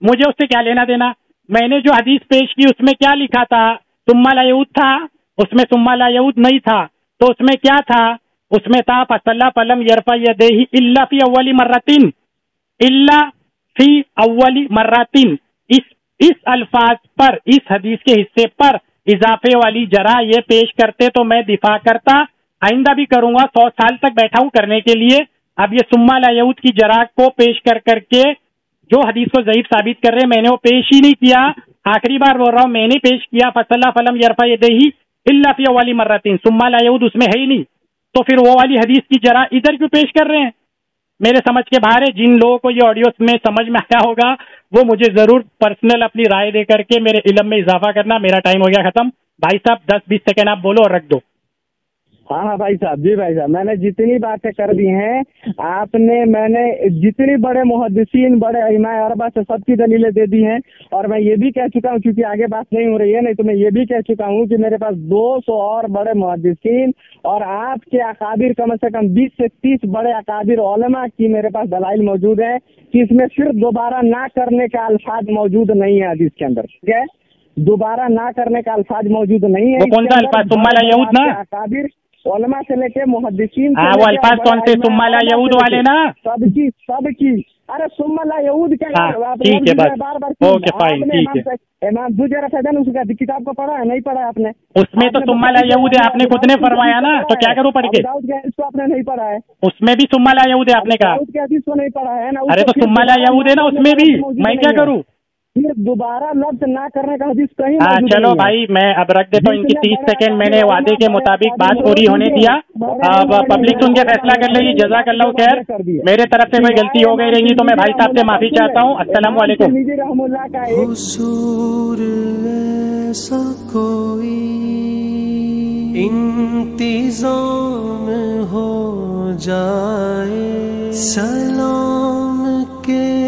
मुझे उससे क्या लेना देना? मैंने जो हदीस पेश की उसमें क्या लिखा था? सुम्मा ला यऊद था, उसमें सुम्मा ला यऊद नहीं था, तो उसमें क्या था? उसमें था फसल्ला फलम यरफा यदैहि इल्ला फी अव्वली मर्रतिन, इल्ला फी अव्वली मर्रतिन। इस अल्फाज पर, इस हदीस के हिस्से पर इजाफे वाली जरा ये पेश करते तो मैं दिफा करता, आइंदा भी करूंगा, 100 साल तक बैठा हूं करने के लिए। अब ये सुम्मा ला यऊद की जरा को पेश कर करके जो हदीस को ज़ईफ साबित कर रहे हैं, मैंने वो पेश ही नहीं किया। आखिरी बार बोल रहा हूं, मैंने पेश किया फसल्ला फलम यरफा यदैहि इल्ला फी अव्वली मर्रतिन, सुम्मा ला यऊद उसमें है ही नहीं, तो फिर वो वाली हदीस की जरा इधर क्यों पेश कर रहे हैं? मेरे समझ के बाहर है। जिन लोगों को ये ऑडियो में समझ में आया होगा वो मुझे जरूर पर्सनल अपनी राय दे करके मेरे इल्म में इजाफा करना। मेरा टाइम हो गया खत्म। भाई साहब 10-20 सेकंड आप बोलो और रख दो। हाँ भाई साहब, जी भाई साहब, मैंने जितनी बातें कर दी हैं आपने, मैंने जितनी बड़े मुहद्दिसीन, बड़े इमाम अरबा से सबकी दलीलें दे दी हैं। और मैं ये भी कह चुका हूँ, क्योंकि आगे बात नहीं हो रही है, नहीं तो मैं ये भी कह चुका हूँ कि मेरे पास 200 और बड़े मुहद्दिसीन और आपके अकाबिर कम से कम 20 से 30 बड़े अकाबिर उलमा की मेरे पास दलाइल मौजूद है कि इसमें सिर्फ दोबारा ना करने का अल्फाज मौजूद नहीं है हदीस के अंदर। ठीक है, दोबारा ना करने का अल्फाज मौजूद नहीं है। कौन सा अल्फाज? सुम्मा ला यऊद ना, अकाबिर उलमा से लेके मुहद्दिसीन, वो अल्फाज कौन से? सुम्मा ला यऊद वाले ना, सबकी। अरे सुम्मा ला यऊद क्या? ठीक है, बार ओके फाइन, ठीक है। इमाम दूसरा रफ़ायदैन उसका किताब को पढ़ा है? नहीं पढ़ा है आपने? उसमें तो सुम्मा ला यऊद है, आपने खुद ने फरमाया ना, तो क्या करूं पढ़ के? इसको आपने नहीं पढ़ा है? उसमें भी सुम्मा ला यऊद है, आपने कहा। इसको नहीं पढ़ा है ना? अरे तो सुम्मा ला यऊद है ना उसमें भी, मैं क्या करूं? फिर दोबारा लफ्ज ना करने का हदीस कहीं हाँ मौजूद चलो नहीं है। भाई, मैं अब रख देता हूँ। इनकी 30 सेकंड मैंने वादे के मुताबिक बात पूरी होने दिया। अब पब्लिक सुन के फैसला कर लेगी। जज़ाकल्लाह खैर। मेरे तरफ से कोई गलती हो गई रहेगी तो मैं भाई साहब से माफी चाहता हूँ। अस्सलाम वालेकुम। तिरमिज़ी रहमुल्लाह का एक हुजूर ऐसा कोई इंतजाम हो जाए, सलाम के